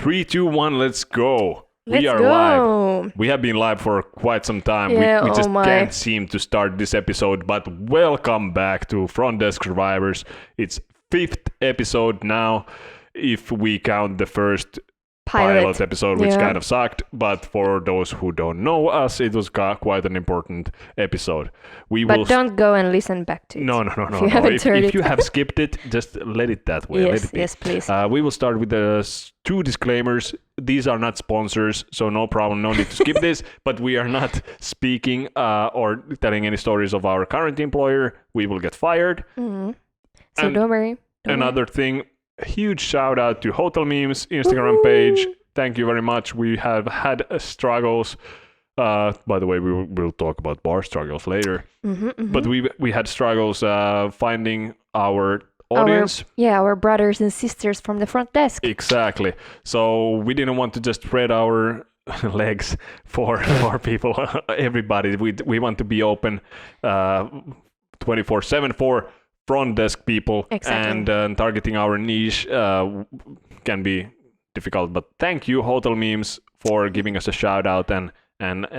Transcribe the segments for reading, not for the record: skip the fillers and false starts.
3, 2, 1, let's go. Let's We are go. live. We have been live for quite some time. Yeah, we just oh my. can't seem to start this episode, but welcome back to Front Desk Survivors. It's 5th episode now, if we count the first pilot episode, which kind of sucked. But for those who don't know us, it was quite an important episode. But don't go and listen back to it. No. If you haven't heard If it. you have skipped it, just let it that way. Yes, please. We will start with the 2 disclaimers. These are not sponsors, so no problem, no need to skip this. But we are not speaking or telling any stories of our current employer. We will get fired. Mm-hmm. So don't worry. Another thing, huge shout out to Hotel Memes Instagram page. Thank you very much. We have had struggles. By the way, we'll talk about bar struggles later. But we had struggles finding our audience. Our brothers and sisters from the front desk. Exactly. So we didn't want to just spread our legs for people, everybody. We want to be open 24/7 for front desk people. Exactly. And targeting our niche can be difficult. But thank you, Hotel Memes, for giving us a shout out and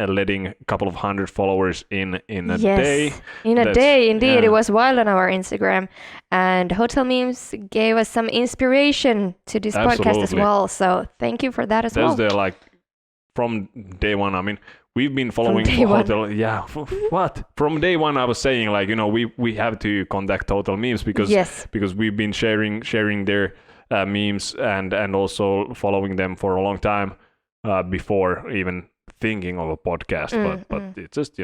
letting a couple of hundred followers in a day. In a day, indeed. It was wild on our Instagram. And Hotel Memes gave us some inspiration to this podcast as well. So thank you for that as well. That's from day one. I mean, we've been following Hotel. Yeah, what? From day one, I was saying, like, we have to contact Hotel Memes because we've been sharing their memes and also following them for a long time before even thinking of a podcast. But it just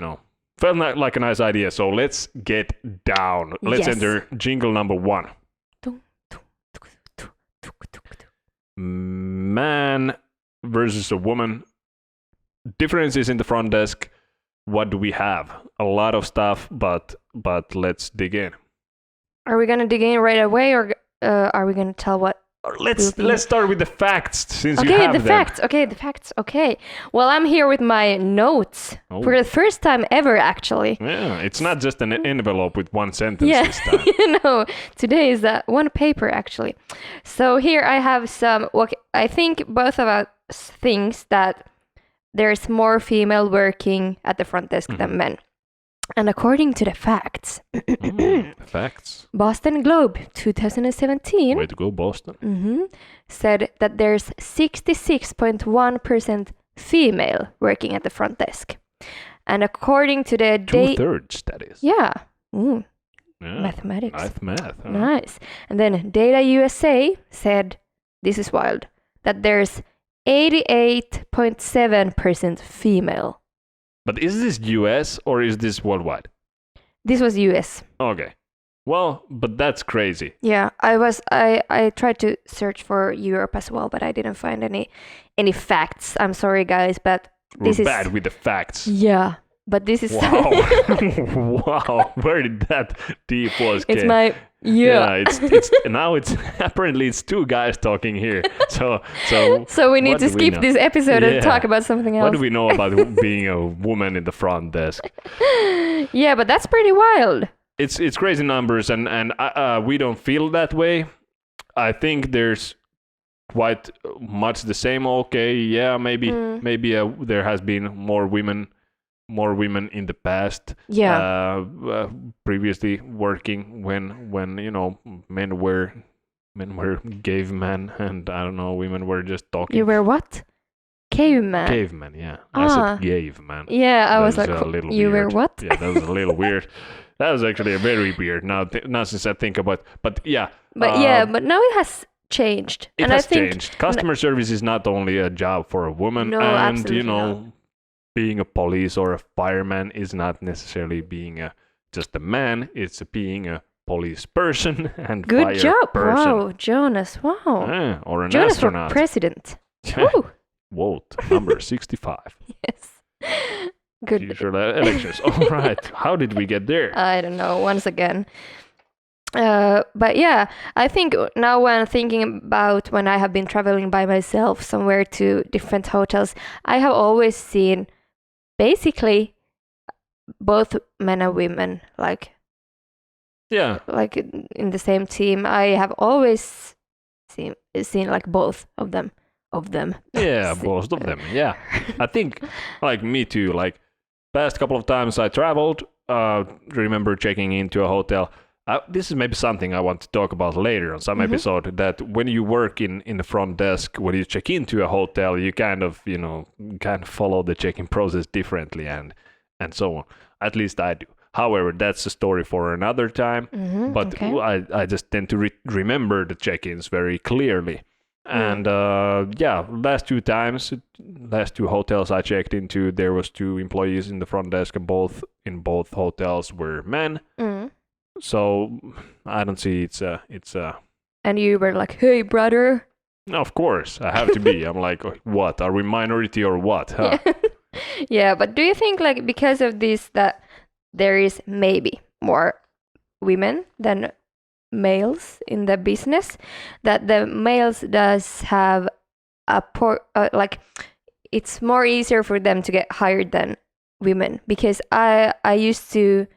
felt like a nice idea. So let's get down. Let's enter jingle number 1. Man versus a woman. Differences in the front desk. What do we have? A lot of stuff, but let's dig in. Are we gonna dig in right away, or are we gonna tell what? Let's start with the facts, since you have the facts. Okay. Well, I'm here with my notes for the first time ever, actually. Yeah, it's not just an envelope with one sentence this time. Today is one paper, actually. So here I have some. I think both of us thinks that there's more female working at the front desk than men. And according to the facts, Boston Globe 2017, way to go, Boston, said that there's 66.1% female working at the front desk. And according to the 2/3, that is. Yeah. Mathematics. Nice math. Huh? Nice. And then Data USA said, this is wild, that there's 88.7% female. But is this US or is this worldwide? This was US. Okay. Well, but that's crazy. Yeah, I tried to search for Europe as well, but I didn't find any facts. I'm sorry, guys, but We're bad with the facts. Yeah, but this is wow. Wow, where did that deep voice It's came? my it's now it's apparently it's 2 guys talking here. So we need to skip this episode and talk about something else. What do we know about being a woman in the front desk? Yeah, but that's pretty wild. It's crazy numbers, and we don't feel that way. I think there's quite much the same. Okay, yeah, maybe there has been more women in the past. Yeah. Previously working when men were cavemen, and I don't know, women were just talking. You were what? Caveman. Caveman, yeah. I said caveman. Yeah, I was like, you were what? Yeah, that was a little weird. That was actually a very weird. Now since I think about, but yeah. But now it has changed. It has changed. Customer service is not only a job for a woman, no, and absolutely not. Being a police or a fireman is not necessarily being just a man. It's being a police person and good job. Person. Wow, Jonas. Wow. Yeah, or an Jonas astronaut. for president. Vote number 65. Yes. Good. Future elections. All right. How did we get there? I don't know. Once again. But yeah, I think now when thinking about when I have been traveling by myself somewhere to different hotels, I have always seen basically both men and women like in the same team. I have always seen like both of them of them. Yeah, most of them. Yeah, I think like me too. Like past couple of times I traveled, remember checking into a hotel. This is maybe something I want to talk about later on some episode. That when you work in the front desk, when you check into a hotel, you kind of follow the check-in process differently and so on. At least I do. However, that's a story for another time. But okay. I just tend to remember the check-ins very clearly. And last two hotels I checked into, there was 2 employees in the front desk, and both hotels were men. So I don't see it's a. And you were like, "Hey, brother." Of course, I have to be. I'm like, what? Are we minority or what? Huh? Yeah, but do you think like because of this that there is maybe more women than males in the business, that the males does have a like it's more easier for them to get hired than women? Because I used to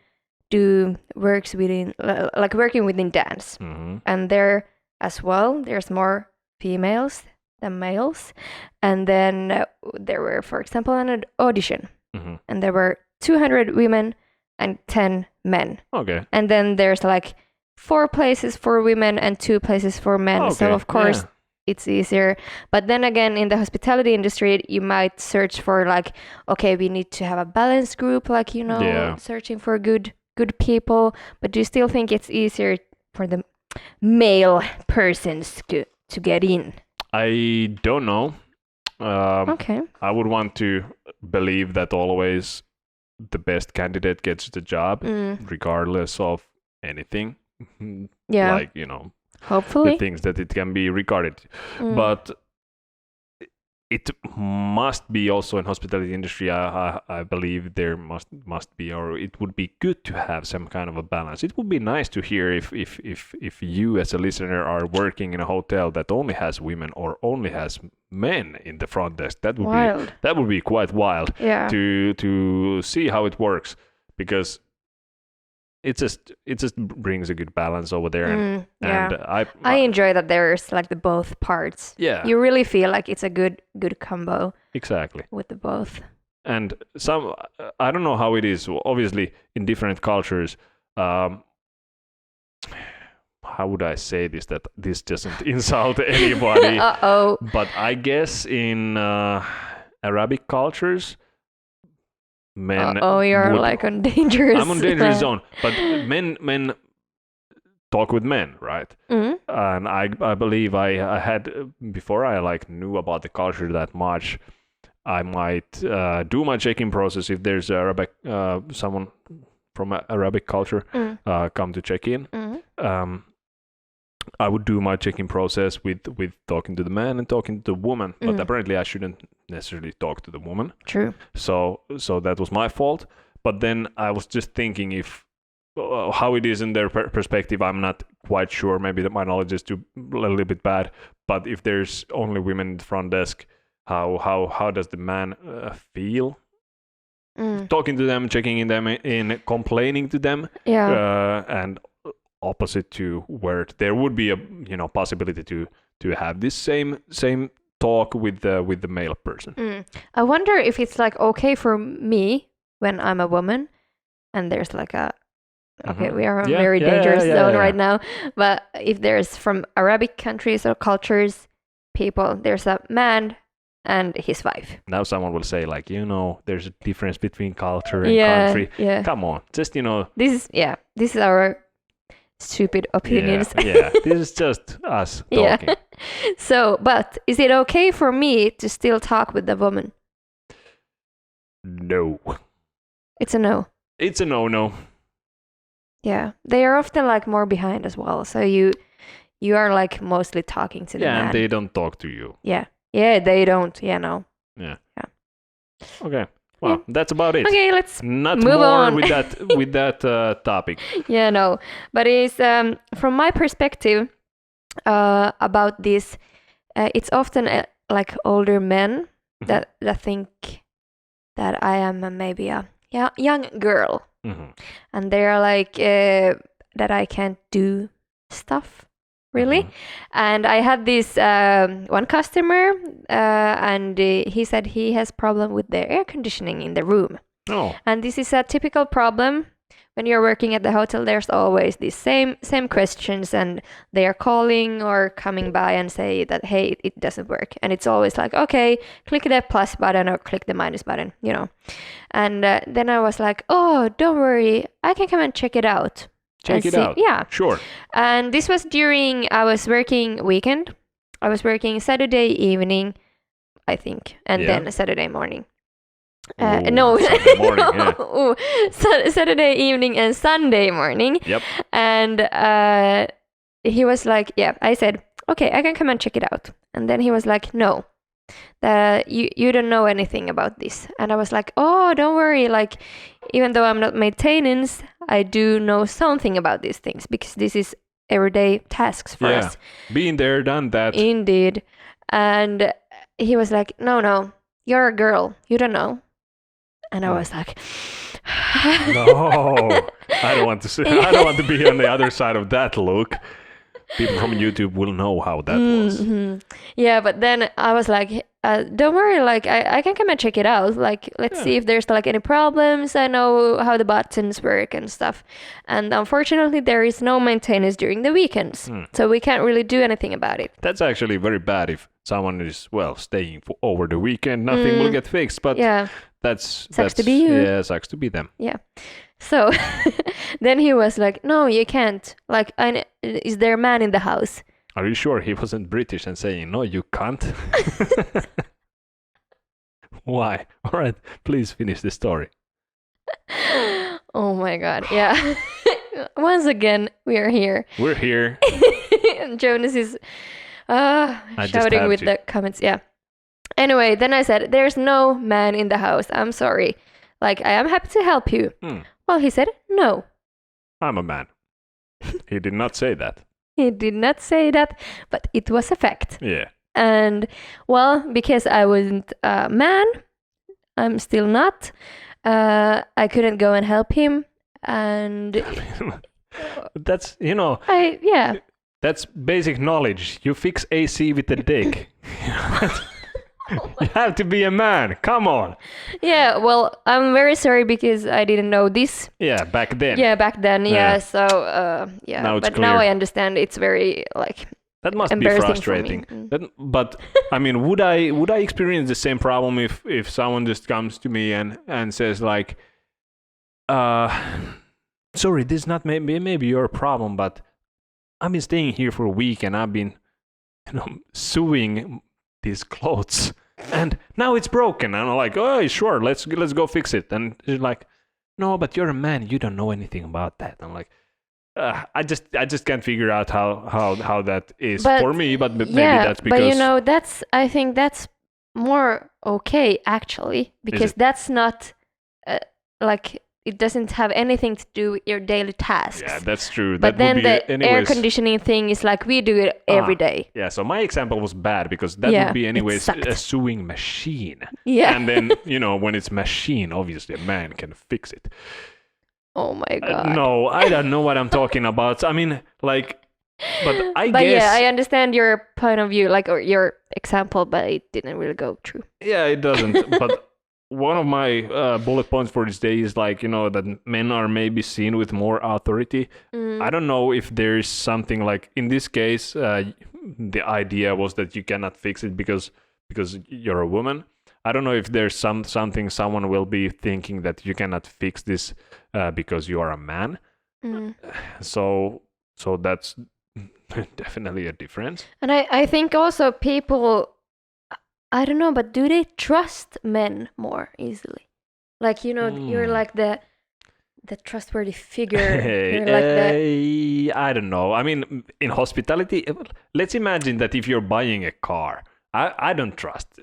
do works within like working within dance, and there as well there's more females than males, and then there were, for example, an audition, and there were 200 women and 10 men. Okay. And then there's like 4 places for women and 2 places for men. Okay. So of course it's easier. But then again, in the hospitality industry, you might search for like, okay, we need to have a balanced group, like, searching for good people. But do you still think it's easier for the male persons to get in? I don't know. Okay. I would want to believe that always the best candidate gets the job, regardless of anything. Yeah. Like, hopefully the things that it can be regarded. But it must be also in hospitality industry. I believe there must be, or it would be good to have some kind of a balance. It would be nice to hear if you as a listener are working in a hotel that only has women or only has men in the front desk. That would be quite wild. Yeah. To see how it works, because it just brings a good balance over there. And I enjoy that there's like the both parts. Yeah. You really feel like it's a good combo. Exactly. With the both. And I don't know how it is, obviously in different cultures. How would I say this, that this doesn't insult anybody? Uh-oh. But I guess in Arabic cultures, men. You're like on dangerous. I'm on dangerous zone. But men talk with men, right? And I believe I had, before I like knew about the culture that much, I might do my check-in process if there's Arabic someone from Arabic culture come to check in. I would do my check-in process with talking to the man and talking to the woman, but apparently I shouldn't necessarily talk to the woman. True. So that was my fault. But then I was just thinking if how it is in their perspective, I'm not quite sure. Maybe that my knowledge is a little bit bad. But if there's only women in the front desk, how does the man feel? Talking to them, checking in them, in complaining to them, and opposite to where there would be a possibility to have this same talk with the male person. I wonder if it's like okay for me when I'm a woman, and there's like a we are in a very dangerous zone right now. But if there's from Arabic countries or cultures, people, there's a man and his wife. Now someone will say like, there's a difference between culture and country. Yeah. Come on, just This is our stupid opinions. This is just us talking. Yeah. So, but is it okay for me to still talk with the woman? No. It's a no. It's a no. Yeah, they are often like more behind as well. So you are like mostly talking to the man. Yeah, and they don't talk to you. Yeah, they don't. Yeah, no. Yeah. Okay. Well, that's about it. Okay, let's not move more on with that topic. Yeah, no, but it's from my perspective about this. It's often like older men that think that I am maybe a young girl, and they're like that I can't do stuff really. And I had this one customer, and he said he has problem with the air conditioning in the room. Oh. And this is a typical problem. When you're working at the hotel, there's always these same questions, and they are calling or coming by and say that, hey, it doesn't work. And it's always like, okay, click the plus button or click the minus button, you know. And then I was like, oh, don't worry, I can come and check it out. Check it out. Yeah. Sure. And this was during I was working weekend. I was working Saturday evening, I think, and then Saturday morning. No, Saturday morning, Saturday evening and Sunday morning. Yep. And he was like, yeah, I said, okay, I can come and check it out. And then he was like, no, you don't know anything about this. And I was like, oh, don't worry. Like, even though I'm not maintenance, I do know something about these things because this is everyday tasks for us. Been there, done that. Indeed. And he was like, no, you're a girl. You don't know. And I was like, no, I don't want to be on the other side of that look. People from YouTube will know how that was. Yeah, but then I was like, don't worry, like I can come and check it out. Like, let's see if there's like any problems. I know how the buttons work and stuff. And unfortunately, there is no maintenance during the weekends. So we can't really do anything about it. That's actually very bad if someone is, staying over the weekend. Nothing will get fixed. But that's sucks to be you. Yeah, sucks to be them. Yeah. So then he was like, no, you can't. Like, is there a man in the house? Are you sure he wasn't British and saying, no, you can't? Why? All right, please finish the story. Oh my God, yeah. Once again, we are here. We're here. And Jonas is shouting with the comments, yeah. Anyway, then I said, there's no man in the house. I'm sorry. Like, I am happy to help you. Well, he said, no. I'm a man. He did not say that. He did not say that, but it was a fact. Yeah. And, well, because I wasn't a man, I'm still not, I couldn't go and help him. And that's, that's basic knowledge. You fix AC with a dick. You have to be a man. Come on. Yeah, well, I'm very sorry because I didn't know this. Yeah, back then. Yeah, back then. Yeah, so Now it's but clear. Now I understand. It's very that must be frustrating. But I mean, would I experience the same problem if someone just comes to me and says like, sorry, this is not maybe your problem, but I've been staying here for a week and I've been sewing these clothes and now it's broken. And I'm like, oh, sure, let's go fix it. And she's like, no, but you're a man, you don't know anything about that. I'm like, I just can't figure out how that is for me, but maybe that's because. But I think that's more okay actually, because that's not it doesn't have anything to do with your daily tasks. Yeah, that's true. But then the air conditioning thing is like we do it every day. Yeah, so my example was bad because that would be anyways a sewing machine. Yeah. And then, when it's machine, obviously a man can fix it. Oh my God. No, I don't know what I'm talking about. I mean, but I guess... But yeah, I understand your point of view, or your example, but it didn't really go true. Yeah, it doesn't. But one of my bullet points for this day is that men are maybe seen with more authority. I don't know if there is something like, in this case, the idea was that you cannot fix it because you're a woman. I don't know if there's something someone will be thinking that you cannot fix this because you are a man. So that's definitely a difference. And I think also people, I don't know, but do they trust men more easily? You're like the trustworthy figure. I don't know. I mean, in hospitality, let's imagine that if you're buying a car, I don't trust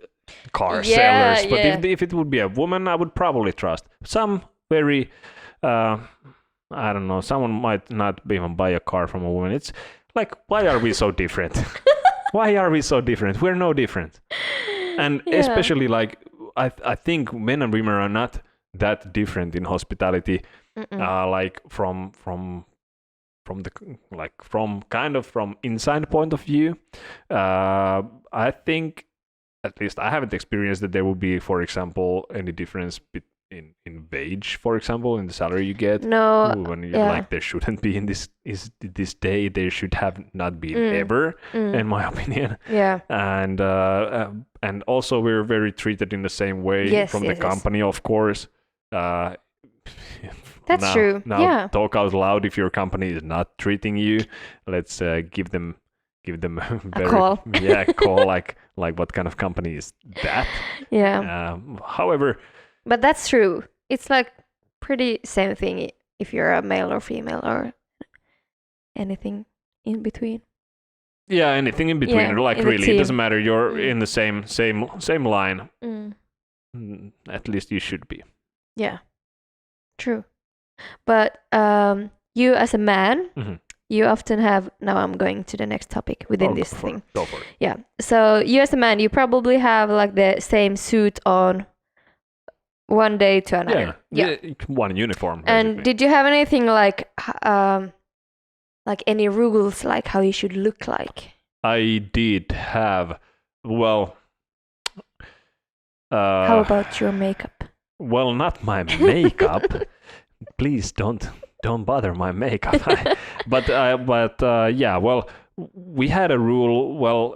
car sellers. But if it would be a woman, I would probably trust. Some very, I don't know, someone might not even buy a car from a woman. It's like, why are we so different? Why are we so different? We're no different. And especially I think men and women are not that different in hospitality, from from inside point of view, I think, at least I haven't experienced that there would be, for example, any difference in wage, for example, in the salary you get. No, when you're like, there shouldn't be in this day, there should have not been ever, in my opinion. Yeah. And also we're very treated in the same way from the company, of course. That's true. Now talk out loud if your company is not treating you. Let's give them a very call. Call like what kind of company is that? Yeah. However, but that's true. It's like pretty same thing if you're a male or female or anything in between. Yeah, anything in between. Like really, it doesn't matter. You're in the same line. At least you should be. Yeah. True. But you as a man, you often have. Now I'm going to the next topic within this thing. Go for it. Yeah. So you as a man, you probably have like the same suit on one day to another. Yeah. One uniform. And basically. did you have anything like any rules like how you should look like? I did have. Well. How about your makeup? Well, not my makeup. Please don't bother my makeup. But yeah. Well, we had a rule. Well,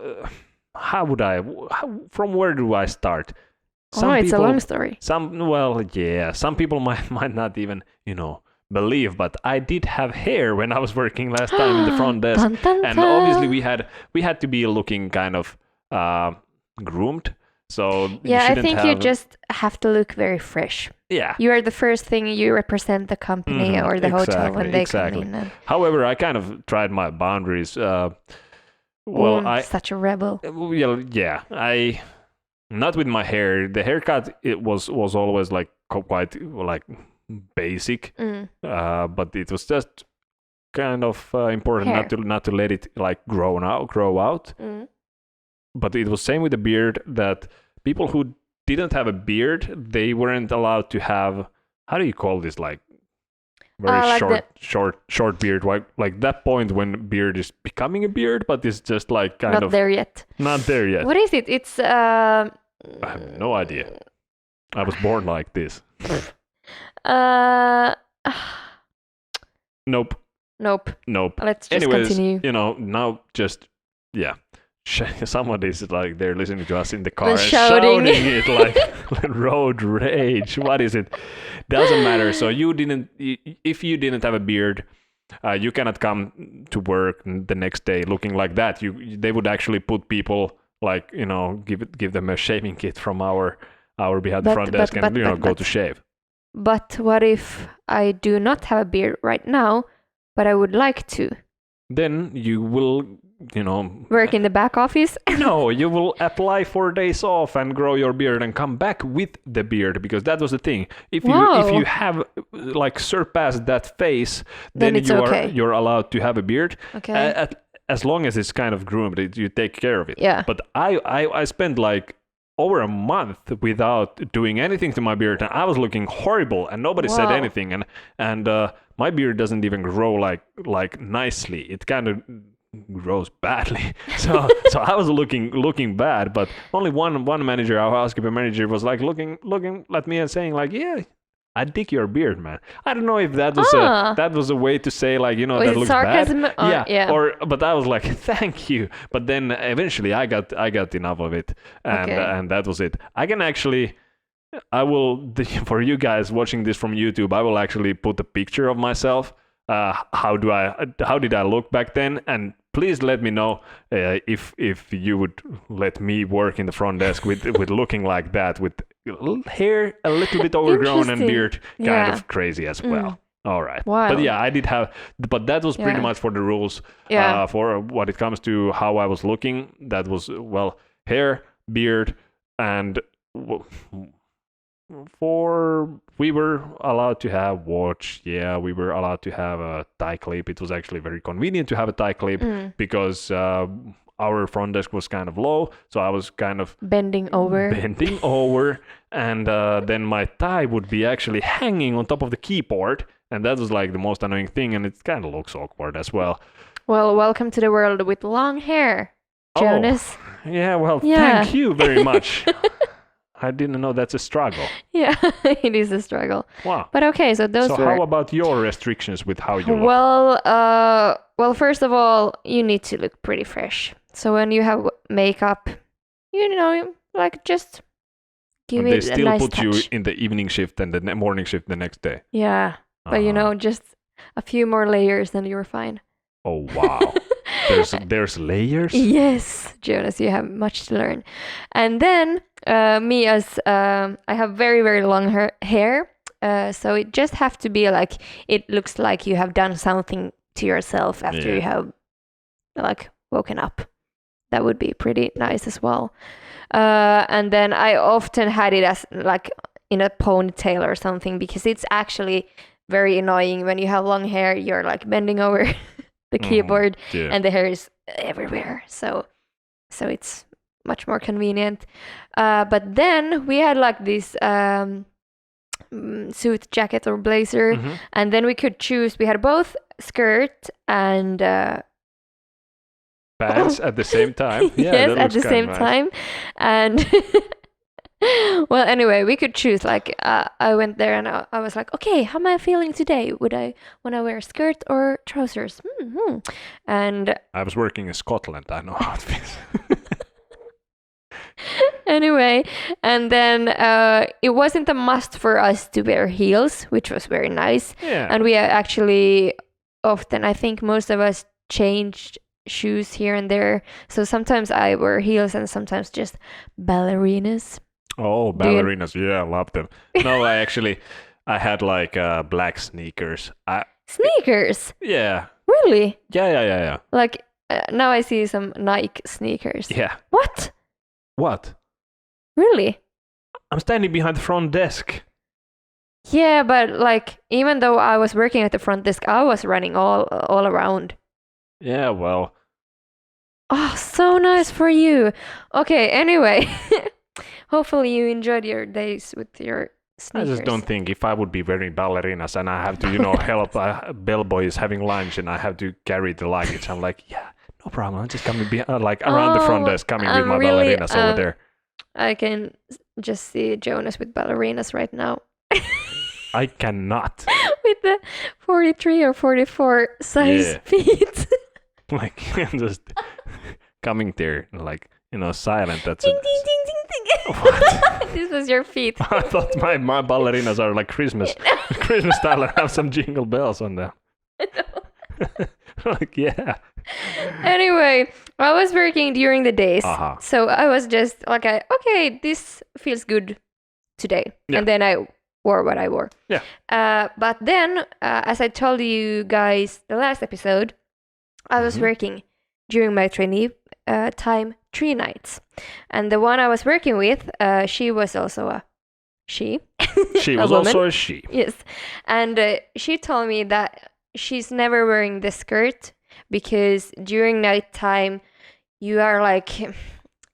from where do I start? It's a long story. Some people might not even believe, but I did have hair when I was working last time in the front desk, dun, dun, and dun. obviously we had to be looking kind of groomed. So I think you just have to look very fresh. Yeah. You are the first thing, you represent the company or the hotel when they come in. However, I kind of tried my boundaries. Such a rebel. Yeah. I not with my hair. The haircut it was always like quite like basic, but it was just kind of important not to let it like grow out. But it was same with the beard, that people who didn't have a beard, they weren't allowed to have, how do you call this, like very short beard, like that point when beard is becoming a beard, but it's just like kind not of there yet. Not there yet. What is it? It's I have no idea. I was born like this. Nope. Let's just continue. Now just somebody's like they're listening to us in the car and shouting it like road rage. What is it? Doesn't matter. So if you didn't have a beard, you cannot come to work the next day looking like that. They would actually put people like give them a shaving kit from our behind the front desk and go to shave. But what if I do not have a beard right now, but I would like to? Then you will work in the back office? No, you will apply for days off and grow your beard and come back with the beard, because that was the thing. If you have like surpassed that phase, then you're allowed to have a beard. Okay. As long as it's kind of groomed, you take care of it. Yeah. But I spent like over a month without doing anything to my beard, and I was looking horrible, and nobody said anything, and my beard doesn't even grow like nicely. It kind of grows badly. So I was looking bad, but only one manager, our housekeeper manager, was like looking at me and saying like, yeah, I dig your beard, man. I don't know if that was a way to say like, that looks sarcasm? bad. Yeah. But I was like, thank you. But then eventually I got enough of it, and that was it. I will, for you guys watching this from YouTube, I will actually put a picture of myself. How did I look back then? And please let me know if you would let me work in the front desk with looking like that, with hair a little bit overgrown and beard kind of crazy as well. All right. Wow. But yeah, I did have, but that was pretty much for the rules. For what it comes to how I was looking, that was hair, beard, and we were allowed to have watch. Yeah, we were allowed to have a tie clip. It was actually very convenient to have a tie clip because our front desk was kind of low, so I was kind of bending over, and then my tie would be actually hanging on top of the keyboard, and that was like the most annoying thing, and it kind of looks awkward as well. Well, welcome to the world with long hair, Jonas. Oh, yeah, well, thank you very much. I didn't know that's a struggle. Yeah, it is a struggle. Wow. But okay, so those were... So how about your restrictions with how you look? Well, first of all, you need to look pretty fresh. So when you have makeup, like just give it a nice touch. They still put you in the evening shift and the morning shift the next day. Yeah, but just a few more layers, then you're fine. Oh, wow. There's layers? Yes, Jonas, you have much to learn. And then me, as I have very, very long hair, so it just have to be like, it looks like you have done something to yourself after you have like woken up. That would be pretty nice as well. And then I often had it as like in a ponytail or something, because it's actually very annoying when you have long hair. You're like bending over the keyboard and the hair is everywhere. So it's much more convenient. But then we had like this suit jacket or blazer, and then we could choose. We had both skirt and pants at the same time. Yeah, yes, at the same time. And well, anyway, we could choose. Like I went there and I was like, okay, how am I feeling today? Would I want to wear a skirt or trousers? And I was working in Scotland. I know how it feels. Anyway, and then it wasn't a must for us to wear heels, which was very nice. Yeah. And we actually often, I think most of us changed shoes here and there. So sometimes I wear heels and sometimes just ballerinas. Oh, ballerinas. Yeah, I love them. No, I had like black sneakers. Sneakers? Yeah. Really? Yeah. Like now I see some Nike sneakers. Yeah. What? What? Really? I'm standing behind the front desk. Yeah, but like even though I was working at the front desk, I was running all around. Yeah, well. Oh, so nice for you. Okay, anyway. Hopefully you enjoyed your days with your sneakers. I just don't think if I would be wearing ballerinas and I have to, help bellboy is having lunch and I have to carry the luggage. I'm like, yeah, no problem. I'm just coming around the front desk, coming with my ballerinas over there. I can just see Jonas with ballerinas right now. I cannot. With the 43 or 44 size feet. Like, just coming there, like, silent. That's ding, ding, ding, ding, ding. What? This was your feet. I thought my ballerinas are like Christmas style and have some jingle bells on them. Like, yeah. Anyway, I was working during the days. So I was just like, okay, this feels good today. Yeah. And then I wore what I wore. Yeah. But then, as I told you guys the last episode, I was working during my trainee time 3 nights. And the one I was working with, she was also a she. She was also a she. Yes. And she told me that she's never wearing the skirt because during nighttime you are like,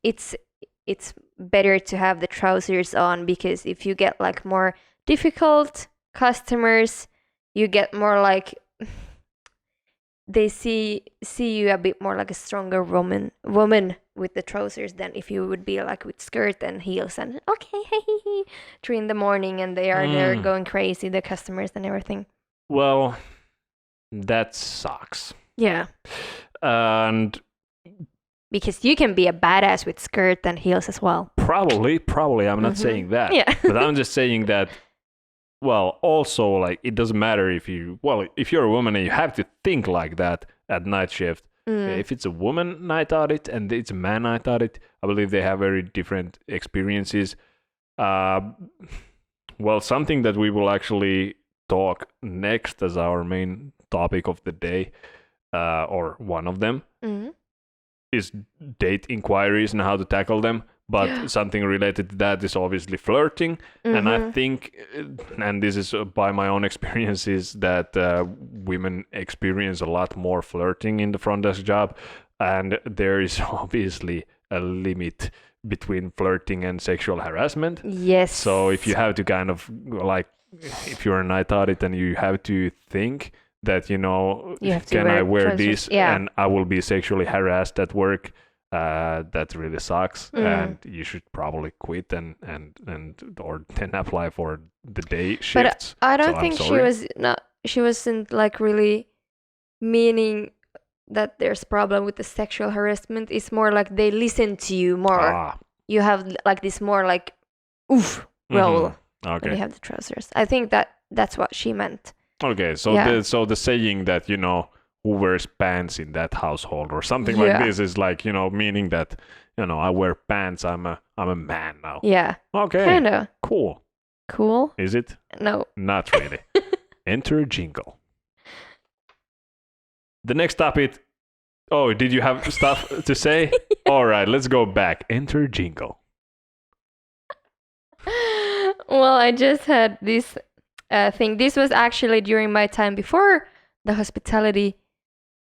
it's better to have the trousers on, because if you get like more difficult customers, you get more like, they see you a bit more like a stronger woman with the trousers than if you would be like with skirt and heels and okay, 3 a.m. and they are there going crazy, the customers and everything. Well, that sucks. Yeah. And because you can be a badass with skirt and heels as well. Probably. I'm not saying that. Yeah. But I'm just saying that, well, also, like, it doesn't matter if you're a woman and you have to think like that at night shift. If it's a woman night audit and it's a man night audit, I believe they have very different experiences. Well, something that we will actually talk next as our main topic of the day, or one of them, is date inquiries and how to tackle them. But something related to that is obviously flirting. And I think, and this is by my own experiences, that women experience a lot more flirting in the front desk job. and there is obviously a limit between flirting and sexual harassment. Yes. So if you have to kind of like, if you're a night audit and you have to think that, can I wear this and I will be sexually harassed at work, that really sucks, and you should probably quit and or then apply for the day shifts. But I don't think she wasn't like really meaning that there's problem with the sexual harassment. It's more like they listen to you more. You have like this more like oof roll when you have the trousers. I think that's what she meant. Okay, so the saying that who wears pants in that household or something like this is like meaning that I wear pants. I'm a man now. Yeah. Okay. Kinda. Cool. Is it? No. Not really. Enter jingle. The next topic. Oh, did you have stuff to say? Yeah. All right, let's go back. Enter jingle. Well, I just had this thing. This was actually during my time before the hospitality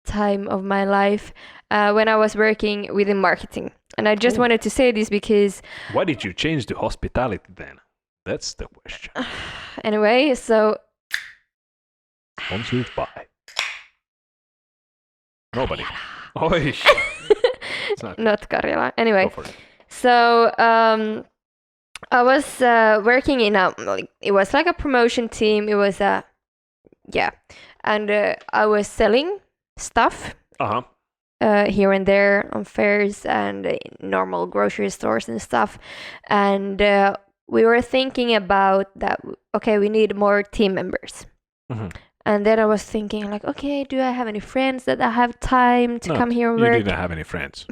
time of my life, when I was working within marketing. And I just wanted to say this because... Why did you change to hospitality then? That's the question. Anyway, so... Sponsored by... Nobody. Oh, not Karjala. Anyway, so I was working in it was like a promotion team. It was and I was selling stuff here and there on fairs and normal grocery stores and stuff. And we were thinking about that. Okay, we need more team members. Mm-hmm. And then I was thinking, like, okay, do I have any friends that I have time to come here and work? You didn't have any friends.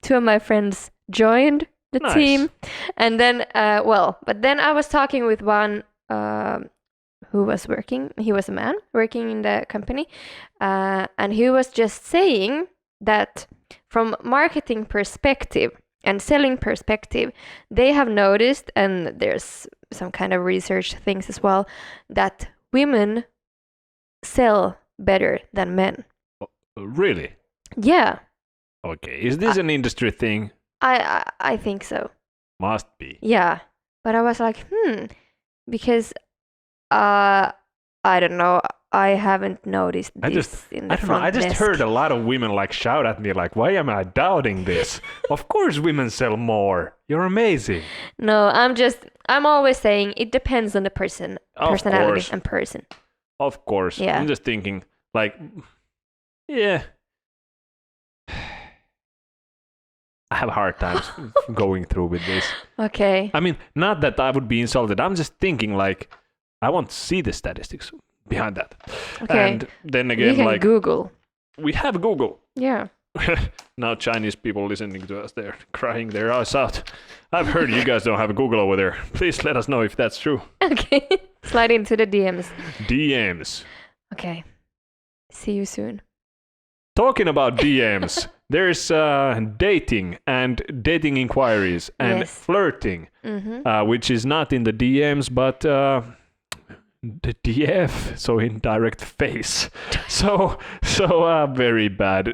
2 of my friends joined the team. And then, but then I was talking with one who was working. He was a man working in the company. And he was just saying that from marketing perspective and selling perspective, they have noticed, and there's some kind of research things as well, that women sell better than men. Really? Yeah. Okay. Is this an industry thing? I think so. Must be. Yeah. But I was like, because I don't know. I haven't noticed this in the front I just desk. heard a lot of women like shout at me like, why am I doubting this? Of course women sell more. You're amazing. No, I'm always saying it depends on the personality and person. Of course. Yeah. I'm just thinking like, yeah. I have hard times going through with this. Okay. I mean, not that I would be insulted. I'm just thinking like, I want to see the statistics behind that. Okay. And then again, we can Google. We have Google. Yeah. Now Chinese people listening to us, they're crying their eyes out. I've heard you guys don't have Google over there. Please let us know if that's true. Okay. Slide into the DMs. DMs. Okay. See you soon. Talking about DMs, there's dating and dating inquiries and flirting, which is not in the DMs, but the DF, so in direct face. So very bad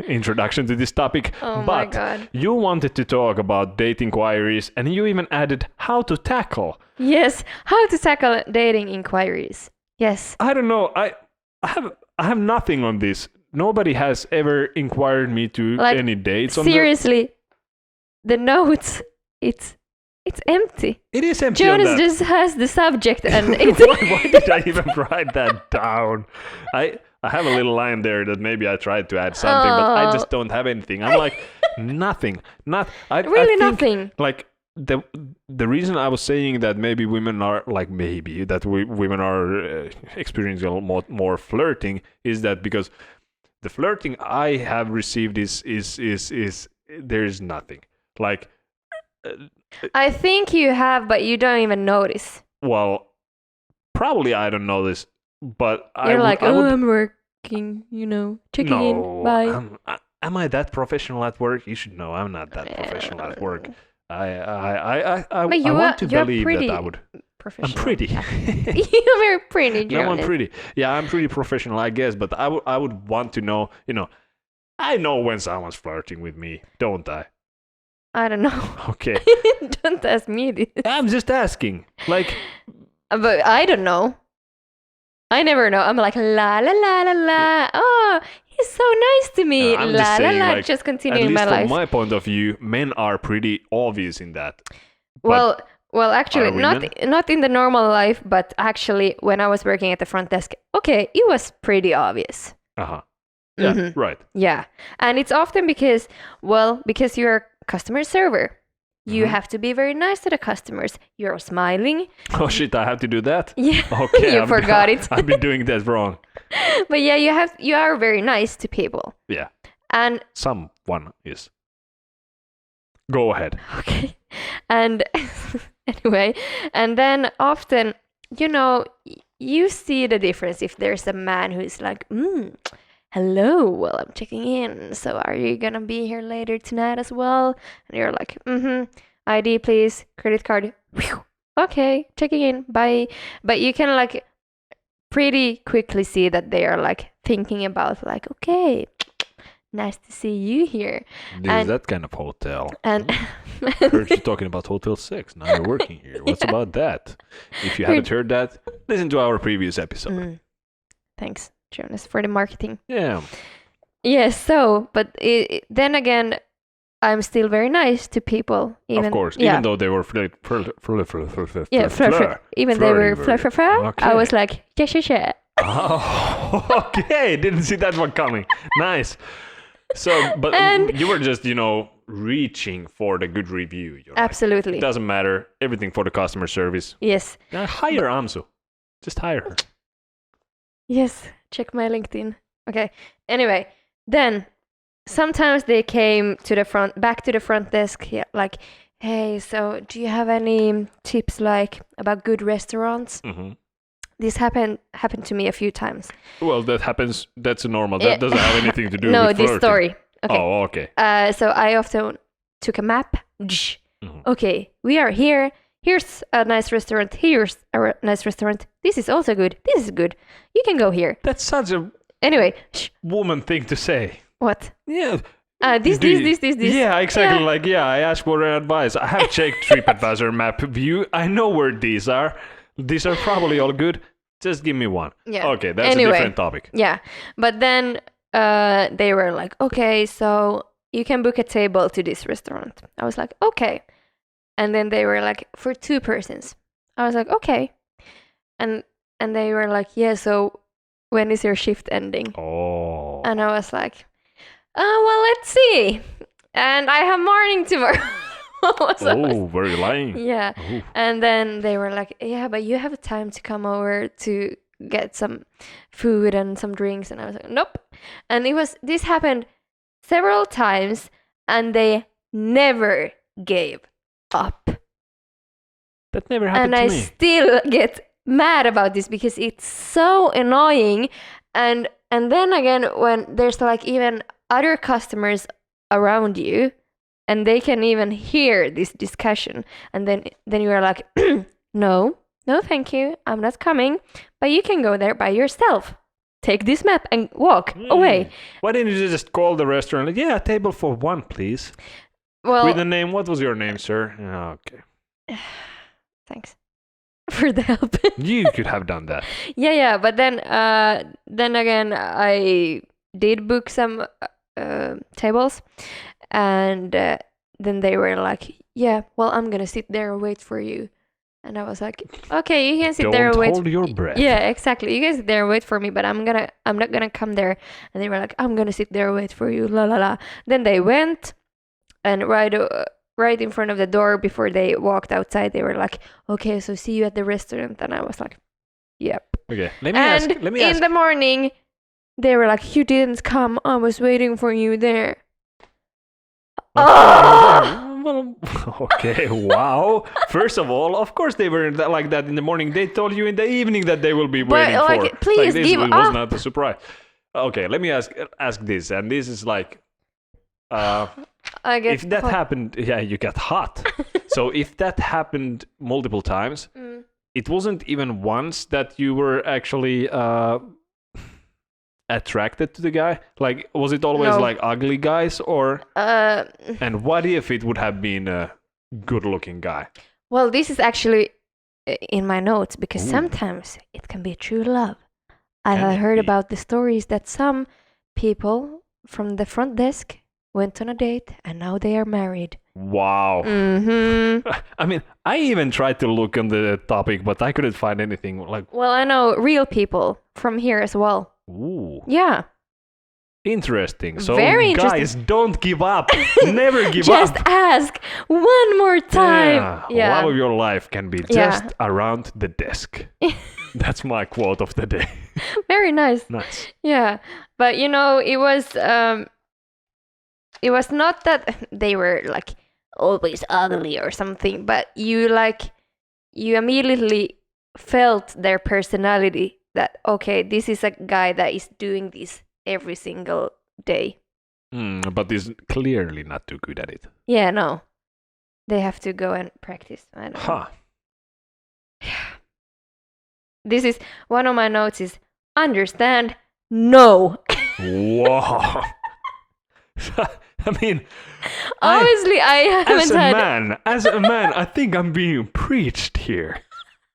introduction to this topic. Oh but my God. You wanted to talk about date inquiries, and you even added how to tackle. Yes, how to tackle dating inquiries. Yes. I don't know. I have nothing on this. Nobody has ever inquired me to any dates. Seriously, the notes, it's empty. It is empty. Jonas just has the subject and it's... Why did I even write that down? I have a little line there that maybe I tried to add something, but I just don't have anything. I'm like, nothing. I think, nothing. Like, the reason I was saying that maybe women are like women are experiencing a lot more flirting is that because the flirting I have received is there is nothing like. I think you have, but you don't even notice. Well, probably I don't know this, but you're I'm working, checking in. Bye. Am I that professional at work? You should know I'm not that professional at work. I want to believe that I would. professional. I'm pretty. You're very pretty, Jonas. No, I'm pretty. Yeah, I'm pretty professional, I guess. But I would want to know, I know when someone's flirting with me, don't I? I don't know. Okay. Don't ask me this. I'm just asking. Like. But I don't know. I never know. I'm like, la la la la la. Oh, he's so nice to me. I'm la just saying, la la. like, Just continuing my life. life. From my point of view, men are pretty obvious in that. Well, actually, are not in the normal life, but actually, when I was working at the front desk, okay, it was pretty obvious. Uh-huh. Yeah, Mhm. right. Yeah, and it's often because you're a customer server. You Mhm. have to be very nice to the customers. You're smiling. Oh shit, I have to do that? Yeah, Okay. you forgot it. I've been doing that wrong. But yeah, you are very nice to people. Yeah. And Someone is. Go ahead. okay. And anyway, and then often, you see the difference if there's a man who's like, hello, well, I'm checking in. So are you gonna be here later tonight as well? And you're like, ID, please, credit card. Whew. Okay, checking in, bye. But you can like pretty quickly see that they are like thinking about like, okay, nice to see you here. This is that kind of hotel. And Heard you talking about Hotel 6. Now you're working here. What's about that? If you haven't heard that, listen to our previous episode. Thanks, Jonas, for the marketing. Yeah. Yes, so, but then again, I'm still very nice to people. Of course, even though they were Even flirting they were very- Okay. I was like, yeah. Oh, okay. Didn't see that one coming. Nice. So, but And- you were just, reaching for the good review. You're like, Absolutely. it doesn't matter. Everything for the customer service. Yes. Hire Amsu. Just hire her. Yes, check my LinkedIn. Okay. Anyway, then sometimes they came back to the front desk, like, hey, so do you have any tips like about good restaurants? Mm-hmm. This happened to me a few times. Well, that happens. That's normal. That doesn't have anything to do No, with this flirting. story. Okay. Oh, okay. So I often took a map. Okay, we are here. Here's a nice restaurant. Here's a nice restaurant. This is also good. This is good. You can go here. That's such a Anyway, woman thing to say. what? Yeah. This. Yeah, exactly. Yeah. Like, I asked for advice. I have checked TripAdvisor map view. I know where these are. These are probably all good. Just give me one. Yeah. Okay, that's a different topic. Yeah, but then they were like, okay, so you can book a table to this restaurant. I was like, okay. And then they were like, for 2 persons. I was like, okay. And they were like, yeah, so when is your shift ending? Oh. And I was like, well, let's see. And I have morning tomorrow. Were you lying? Yeah. Oh. And then they were like, yeah, but you have time to come over to get some food and some drinks. And I was like, nope. And this happened several times and they never gave up. That never happened And to I me. still get mad about this because it's so annoying. And then again, when there's like even other customers around you and they can even hear this discussion, and then you are like, no, thank you, I'm not coming, but you can go there by yourself. Take this map and walk away. Why didn't you just call the restaurant? Like, yeah, table for 1, please. Well, With the name, what was your name, sir? Okay. thanks for the help. You could have done that. Yeah, but then again, I did book some tables, and then they were like, yeah, well, I'm gonna sit there and wait for you. And I was like, okay, you can sit there and wait. Don't hold your breath. Yeah, exactly. You can sit there and wait for me, but I'm not gonna come there. And they were like, I'm gonna sit there and wait for you, la la la. Then they went, and right in front of the door before they walked outside, they were like, okay, so see you at the restaurant. And I was like, yep. Okay, let me ask. In the morning, they were like, you didn't come. I was waiting for you there. Well, okay, wow. First of all, of course they were like that in the morning. They told you in the evening that they will be waiting like, for. Please this give was up. not a surprise. Okay, let me ask this, and this is like, if that happened, yeah, you got hot. So if that happened multiple times, it wasn't even once that you were actually attracted to the guy? Like, was it always like ugly guys, or and what if it would have been a good-looking guy? Well, this is actually in my notes, because sometimes it can be true love. I have heard about the stories that some people from the front desk went on a date and now they are married. Wow. Mm-hmm. I mean, I even tried to look on the topic, but I couldn't find anything like... Well, I know real people from here as well. Ooh. Yeah. Interesting. So Very guys, don't give up. Never give just up. Just ask one more time. Yeah. Love of your life can be just around the desk. That's my quote of the day. Very nice. Nice. Yeah. But it was not that they were like always ugly or something, but you immediately felt their personality, that okay, this is a guy that is doing this every single day. But is clearly not too good at it. Yeah, no. They have to go and practice. I don't know. This is one of my notes is understand, no. Whoa. I mean, obviously I haven't as a man, I think I'm being preached here.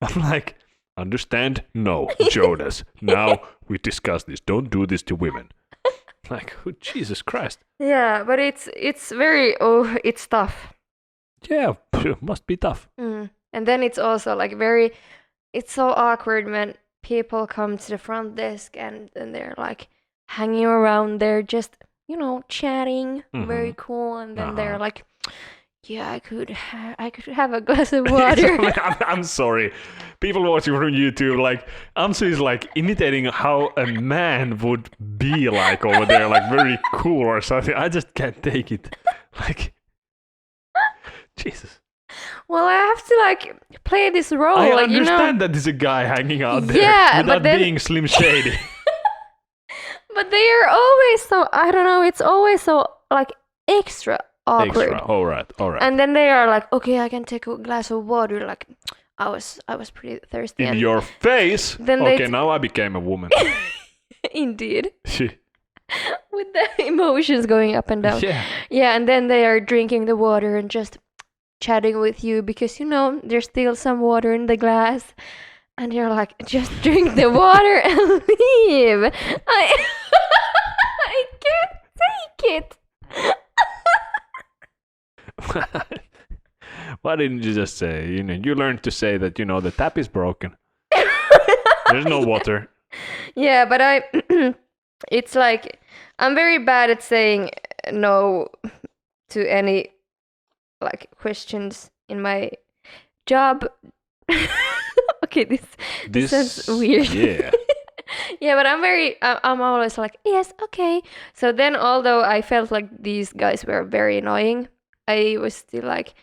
I'm like, understand, no, Jonas. Now we discuss this. Don't do this to women. Like, oh, Jesus Christ. Yeah, but it's very it's tough. Yeah, must be tough. And then it's also like it's so awkward when people come to the front desk and they're like hanging around there, just chatting, very cool, and then they're like, yeah, I could have a glass of water. I'm sorry. People watching from YouTube, like, Amsu is like imitating how a man would be like over there, like very cool or something. I just can't take it. Like, Jesus. Well, I have to like play this role. I like, understand that there's a guy hanging out there without being Slim Shady. But they are always so, I don't know, it's always so like extra awkward. All right. And then they are like, okay, I can take a glass of water. Like, I was pretty thirsty. In your face. Then now I became a woman. Indeed. With the emotions going up and down. Yeah, and then they are drinking the water and just chatting with you because there's still some water in the glass. And you're like, just drink the water and leave. I can't take it. Why didn't you just say, you learned to say that, the tap is broken. There's no water. Yeah, but it's like, I'm very bad at saying no to any, like, questions in my job. Okay, this sounds weird. Yeah. Yeah, but I'm always like, yes, okay. So then, although I felt like these guys were very annoying, I was still like,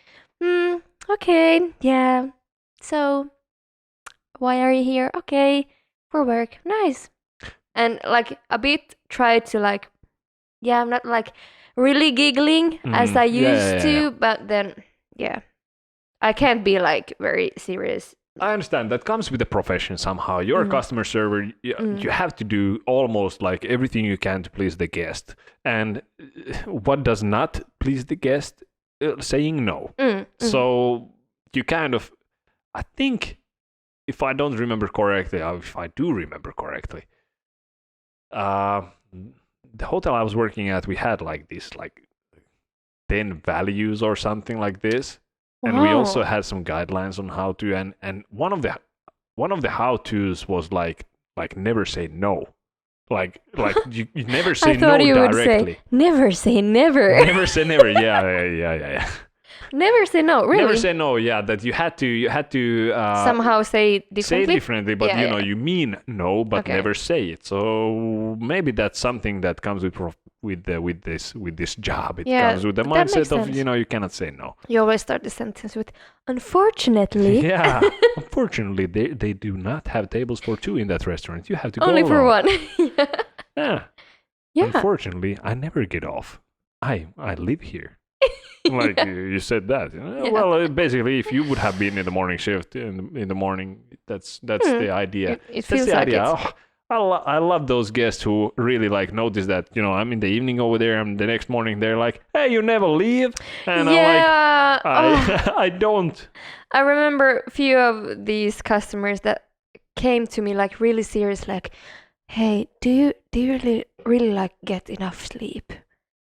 okay, yeah. So, why are you here? Okay, for work. Nice. And like a bit tried to like, yeah, I'm not like really giggling as I used to, but then, yeah, I can't be like very serious. I understand. That comes with the profession somehow. You're a customer server. You have to do almost like everything you can to please the guest. And what does not please the guest? Saying no. So you kind of, I think, if I don't remember correctly, or if I do remember correctly, the hotel I was working at, we had like this like 10 values or something like this. And we also had some guidelines on how to, and one of the how-tos was like never say no. Like you never say no directly. I thought you would say never say never. Never say never. Yeah. Never say no, really? Never say no, yeah. That you had to somehow say differently. Say differently, but you mean no, but never say it. So maybe that's something that comes with this job. It comes with the mindset of you cannot say no. You always start the sentence with unfortunately. Yeah. Unfortunately, they do not have tables for two in that restaurant. You have to go only for one. Yeah. Unfortunately, I never get off. I live here. Like you said that. Yeah. Well, basically, if you would have been in the morning shift in the morning, that's the idea. It feels That's the like idea. it. Oh, I love those guests who really like notice that I'm in the evening over there, and the next morning they're like, "Hey, you never leave," and Yeah. I'm like, I don't. I remember a few of these customers that came to me like really serious, like, "Hey, do you really like get enough sleep?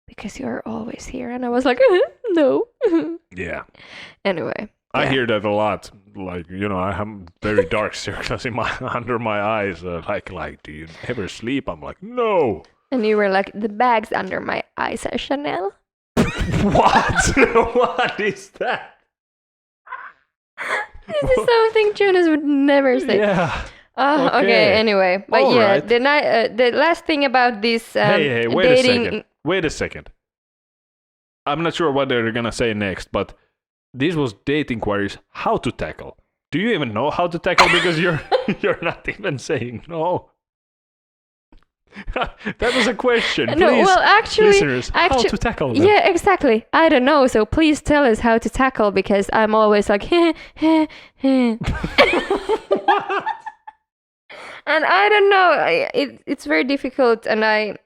Because you're always here." And I was like, "No." Yeah. Anyway. I yeah. hear that a lot. Like, I have very dark circles under my eyes. Like, do you ever sleep? I'm like, no. And you were like, "The bags under my eyes are Chanel." What? What is that? This is something Jonas would never say. Yeah. Okay. Anyway, but All yeah, right. the last thing about this Hey, wait dating. a second. Wait a second. I'm not sure what they're gonna say next, but this was date inquiries. How to tackle? Do you even know how to tackle? Because you're not even saying no. That was a question. No, Please, well, actually, listeners, how to tackle them? Yeah, exactly. I don't know, so please tell us how to tackle, because I'm always like, heh, heh, heh. And I don't know. It's very difficult, and I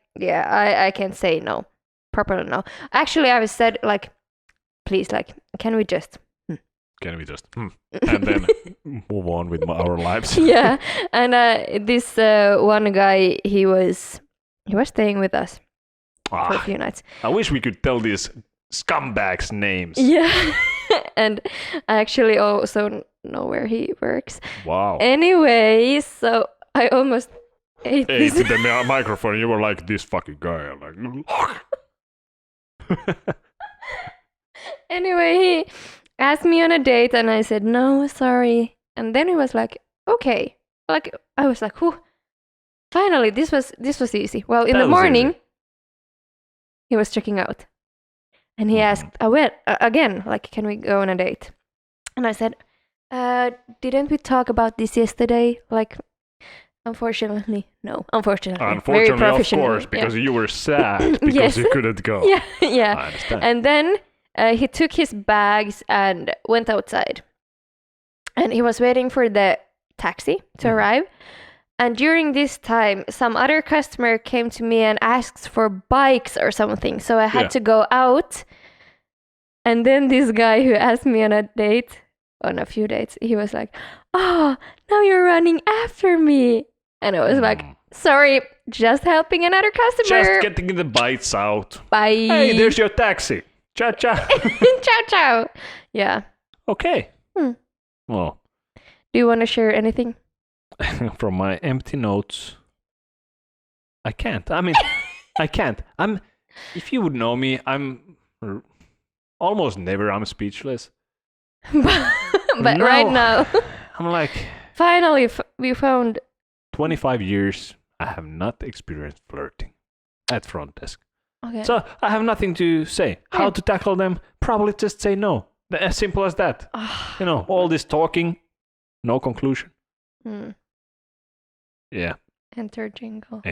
can't say no, properly no. Actually, I was said like, please, like, can we just? Can we just and then move on with our lives? Yeah, and this one guy, he was staying with us for a few nights. I wish we could tell these scumbags names. Yeah, and I actually also know where he works. Wow. Anyway, so I almost ate this. To the microphone, you were like, this fucking guy. I'm like, Anyway, he asked me on a date, and I said no, sorry. And then he was like, okay. Like, I was like, whew. Finally, this was easy. Well, in the morning, he was checking out, and he asked, again, like, can we go on a date? And I said, didn't we talk about this yesterday? Like, unfortunately, no. Unfortunately, very of professional. course, because you were sad because Yes. you couldn't go. Yeah. I understand. And then he took his bags and went outside. And he was waiting for the taxi to arrive. And during this time, some other customer came to me and asked for bikes or something. So I had to go out. And then this guy who asked me on a few dates, he was like, "Oh, now you're running after me." And I was like, "Sorry, just helping another customer. Just getting the bites out. Bye. Hey, there's your taxi. Ciao, ciao. Ciao, ciao." Yeah. Okay. Well, do you want to share anything? From my empty notes, I can't. I mean, I can't. If you would know me, I'm almost never. I'm speechless. But right now, I'm like, finally, we found 25 years. I have not experienced flirting at front desk. Okay. So I have nothing to say. How to tackle them? Probably just say no. As simple as that. All this talking, no conclusion. Yeah. Enter jingle.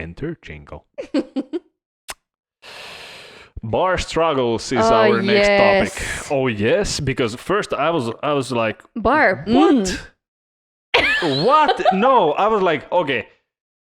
Bar struggles is our next topic. Oh yes, because first I was like, bar. What? What? No, I was like, okay,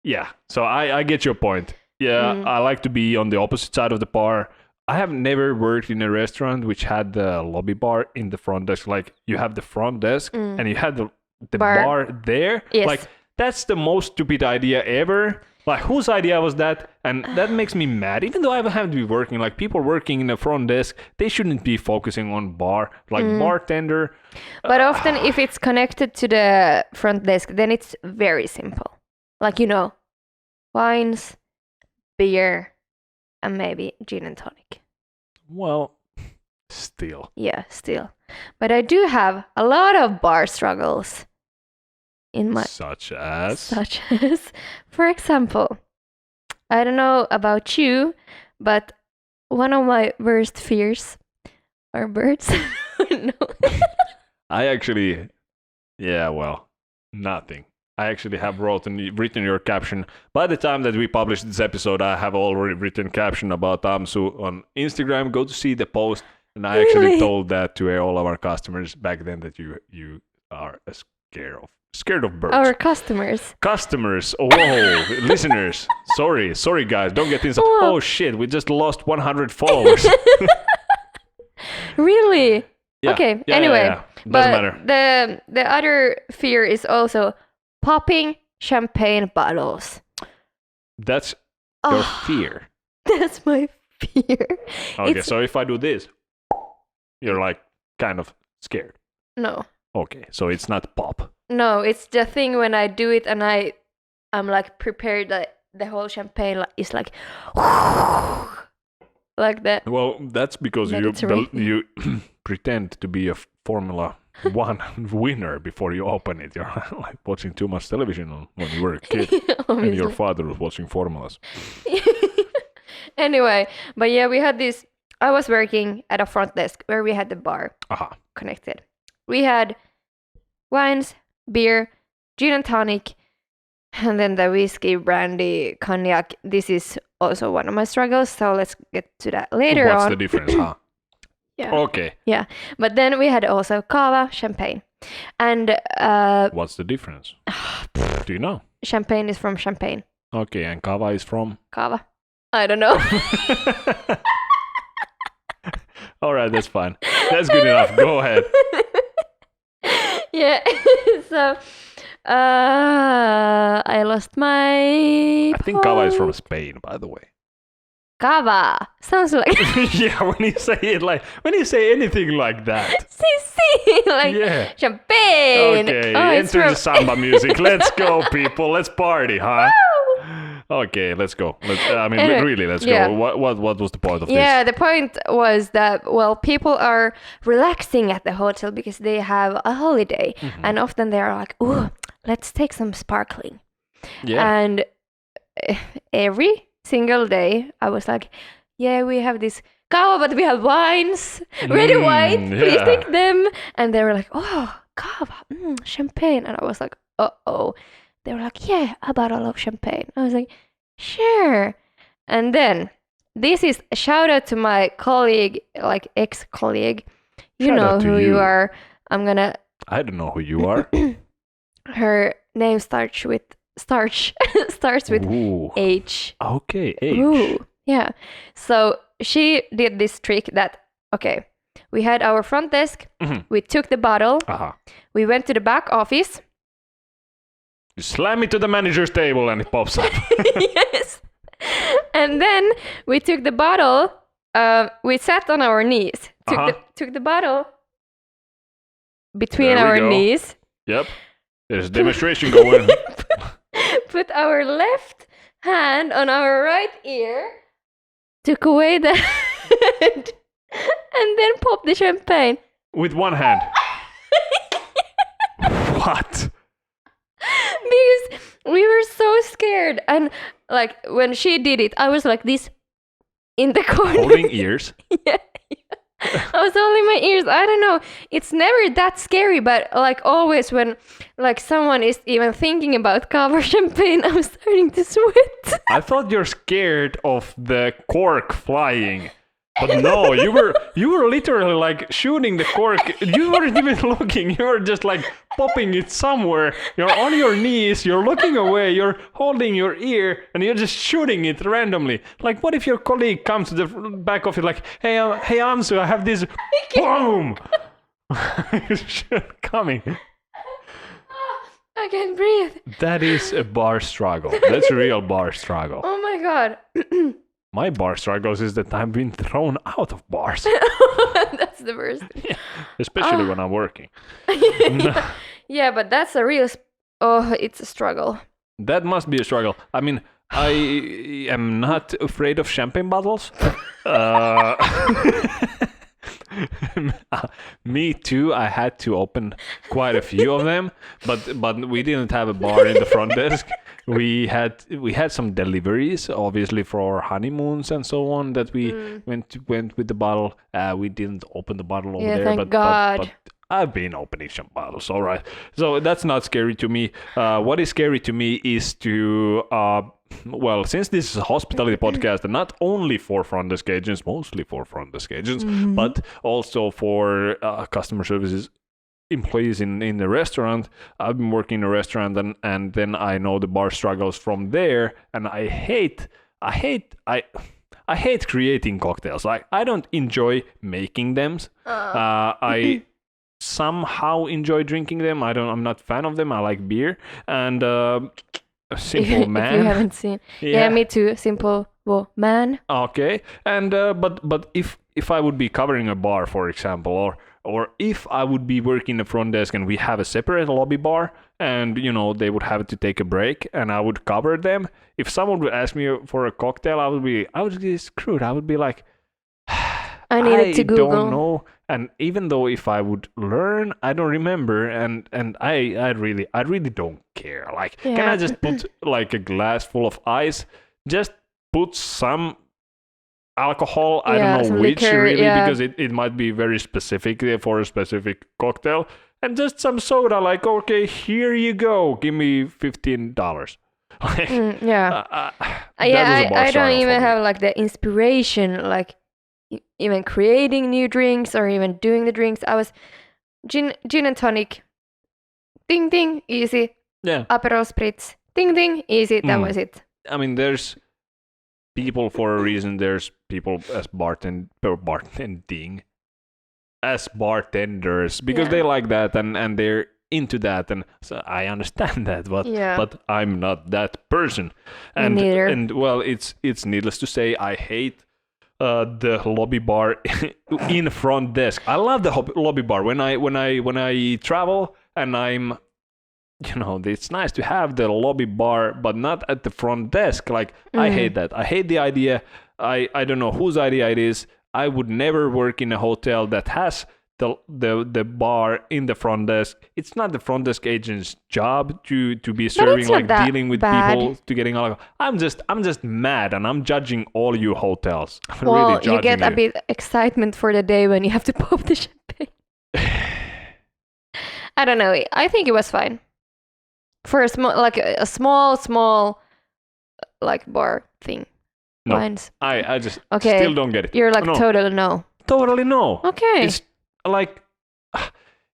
yeah. So I get your point. Yeah, I like to be on the opposite side of the bar. I have never worked in a restaurant which had the lobby bar in the front desk. Like, you have the front desk and you had the bar there. Yes. Like, that's the most stupid idea ever. Like, whose idea was that? And that makes me mad. Even though I have to be working, like, people working in the front desk, they shouldn't be focusing on bartender. But often if it's connected to the front desk, then it's very simple. Like, wines, beer, and maybe gin and tonic. Well, still. Yeah, still. But I do have a lot of bar struggles in my... Such as, for example, I don't know about you, but one of my worst fears are birds. No. I actually, nothing. I actually have written your caption. By the time that we publish this episode, I have already written caption about Amsu on Instagram. Go to see the post. And I actually told that to all of our customers back then that you are scared of birds. Our customers. Whoa, listeners. Sorry guys, don't get inside. Oh shit, we just lost 100 followers. Really? Yeah. Okay. Yeah, anyway, yeah. Doesn't matter. The other fear is also popping champagne bottles. That's your fear. That's my fear. Okay, so if I do this, you're like kind of scared. No. Okay, so it's not pop. No, it's the thing when I do it and I'm like prepared that the whole champagne is like like that. Well, that's because you pretend to be a Formula 1 winner before you open it. You're like watching too much television when you were a kid and your father was watching formulas. Anyway, but yeah, we had this. I was working at a front desk where we had the bar connected. We had wines, beer, gin and tonic, and then the whiskey, brandy, cognac. This is also one of my struggles, so let's get to that later on. What's the difference, huh? Yeah. Okay. Yeah, but then we had also cava, champagne. And what's the difference? Do you know? Champagne is from champagne. Okay, and cava is from? Cava. I don't know. All right, that's fine. That's good enough. Go ahead. Yeah. So I lost my. I think cava is from Spain, by the way. Cava sounds like. Yeah, when you say anything like that. Like champagne. Okay, oh, enter the samba music. Let's go, people. Let's party, huh? Okay, let's go. Really, let's go. What was the point of this? Yeah, the point was that, people are relaxing at the hotel because they have a holiday. Mm-hmm. And often they are like, ooh, let's take some sparkling. Yeah. And every single day, I was like, yeah, we have this cava, but we have wines, ready wine, please take them. And they were like, oh, cava, champagne. And I was like, uh-oh. They were like, yeah, a bottle of champagne. I was like, sure. And then, this is a shout out to my colleague, like ex-colleague. You know who you are. I don't know who you are. Her name starts with Ooh. H. Okay, H. Ooh, yeah. So she did this trick that, we had our front desk. Mm-hmm. We took the bottle. We went to the back office. You slam it to the manager's table and it pops up. Yes. And then we took the bottle. We sat on our knees. Took the bottle between our knees. Yep. There's a demonstration going. Put our left hand on our right ear. Took away the hand. And then popped the champagne. With one hand. What? Because we were so scared, and like when she did it, I was like this in the corner. Holding ears? Yeah. I was holding my ears. I don't know. It's never that scary, but like always when like someone is even thinking about cava champagne, I'm starting to sweat. I thought you're scared of the cork flying. But no, you were literally like shooting the cork. You weren't even looking. You were just like popping it somewhere. You're on your knees. You're looking away. You're holding your ear, and you're just shooting it randomly. Like, what if your colleague comes to the back of it, like, hey, Ansu, I have this. Boom! Coming. I can't breathe. That is a bar struggle. That's a real bar struggle. Oh my god. My bar struggles is that I've been thrown out of bars. That's the worst. Yeah, especially when I'm working. Yeah, but that's a real... it's a struggle. That must be a struggle. I mean, I am not afraid of champagne bottles. Me too. I had to open quite a few of them, but we didn't have a bar in the front desk. We had some deliveries, obviously for our honeymoons and so on, that we went with the bottle. We didn't open the bottle over there, thank God. But I've been opening some bottles, all right. So that's not scary to me. What is scary to me is to well, since this is a hospitality podcast, and not only for front desk agents, mostly for front desk agents, but also for customer services employees in the restaurant. I've been working in a restaurant, and then I know the bar struggles from there, and I hate creating cocktails. Like, I don't enjoy making them. I somehow enjoy drinking them. I'm not a fan of them. I like beer, and Simple Man. If you haven't seen, yeah, me too. Simple Man. Okay, and but if I would be covering a bar, for example, or if I would be working the front desk and we have a separate lobby bar, and they would have to take a break, and I would cover them. If someone would ask me for a cocktail, I would get screwed. I would be like, I needed to Google. I don't know. And even though if I would learn, I don't remember, and I really don't care. Like, can I just put like a glass full of ice? Just put some alcohol. I don't know which liquor, really, because it might be very specific for a specific cocktail. And just some soda. Like, okay, here you go. Give me $15. Like, I don't even have like the inspiration, like even creating new drinks or even doing the drinks. I was gin and tonic, ding ding, easy. Yeah. Aperol spritz, ding ding, easy. That was it. I mean, there's people for a reason. There's people as bartending, as bartenders, because they like that and they're into that, and so I understand that, but I'm not that person. And neither. And well, it's needless to say, I hate the lobby bar in front desk. I love the lobby bar when I travel, and I'm, it's nice to have the lobby bar, but not at the front desk. Like, I hate that. I hate the idea. I don't know whose idea it is. I would never work in a hotel that has the bar in the front desk. It's not the front desk agent's job to be serving, like dealing with people to getting alcohol. I'm just mad, and I'm judging all you hotels. Well, really you get a bit excitement for the day when you have to pop the champagne. I don't know. I think it was fine for a small like bar thing. No, Wines. I just still don't get it. You're like totally no. Totally no. Okay. It's like,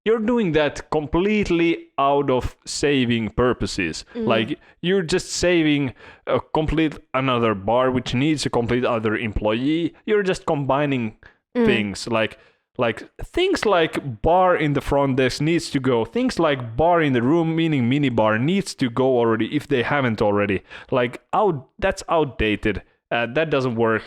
you're doing that completely out of saving purposes. Like, you're just saving a complete another bar which needs a complete other employee. You're just combining things like things like bar in the front desk needs to go. Things like bar in the room, meaning mini bar, needs to go already if they haven't already. Like, that's outdated. That doesn't work.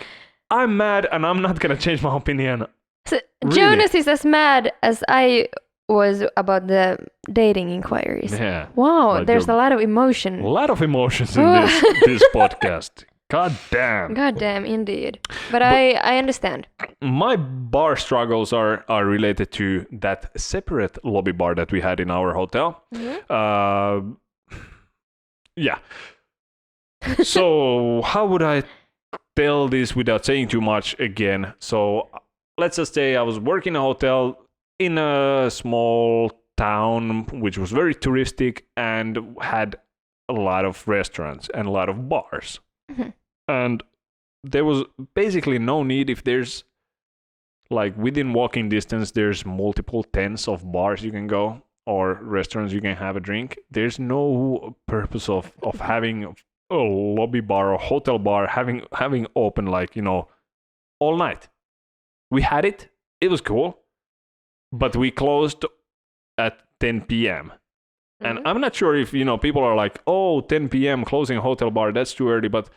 I'm mad, and I'm not gonna change my opinion. So really? Jonas is as mad as I was about the dating inquiries. Yeah. Wow, there's a lot of emotion. A lot of emotions in this podcast. God damn. God damn, indeed. But I understand. My bar struggles are related to that separate lobby bar that we had in our hotel. Yeah. So how would I tell this without saying too much again? So let's just say I was working in a hotel in a small town which was very touristic and had a lot of restaurants and a lot of bars. And there was basically no need, if there's like within walking distance, there's multiple tens of bars you can go or restaurants you can have a drink. There's no purpose of having a lobby bar or hotel bar having open, like, all night. We had it. It was cool. But we closed at 10 p.m. And I'm not sure if, people are like, 10 p.m. closing a hotel bar, that's too early. But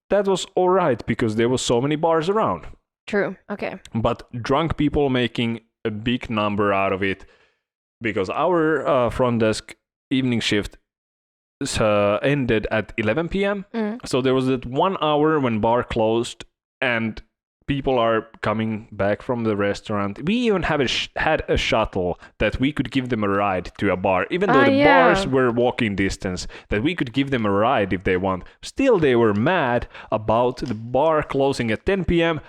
that was all right because there was so many bars around. True. Okay. But drunk people making a big number out of it, because our front desk evening shift ended at 11 p.m. So there was that 1 hour when bar closed and people are coming back from the restaurant. We even had a shuttle that we could give them a ride to a bar, even though the bars were walking distance, that we could give them a ride if they want. Still, they were mad about the bar closing at 10 p.m.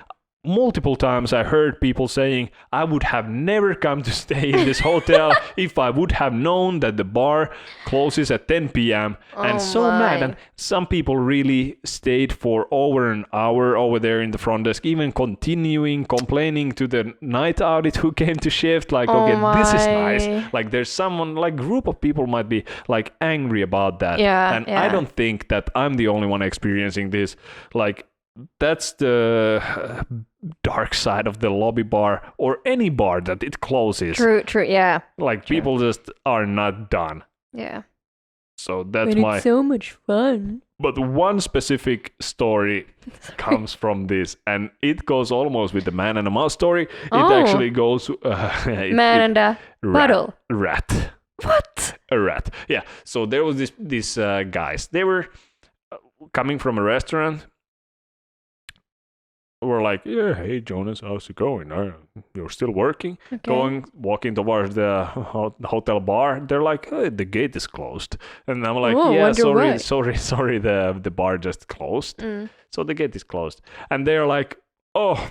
multiple times I heard people saying, I would have never come to stay in this hotel if I would have known that the bar closes at 10 p.m. And so mad. And some people really stayed for over an hour over there in the front desk, even continuing, complaining to the night audit who came to shift, like, this is nice. Like, there's someone, like, group of people might be, like, angry about that. And I don't think that I'm the only one experiencing this. Like, that's the dark side of the lobby bar or any bar that it closes. True, yeah. Like, people just are not done. Yeah. So that's it's so much fun. But one specific story comes from this, and it goes almost with the man and the mouse story. It actually goes... man and a bottle. Rat. What? A rat. Yeah. So there was these guys. They were coming from a restaurant. We're like, yeah, hey Jonas, how's it going? You're still working? Okay. Walking towards the hotel bar. They're like, hey, the gate is closed. And I'm like, sorry, the bar just closed. So the gate is closed. And they're like, oh,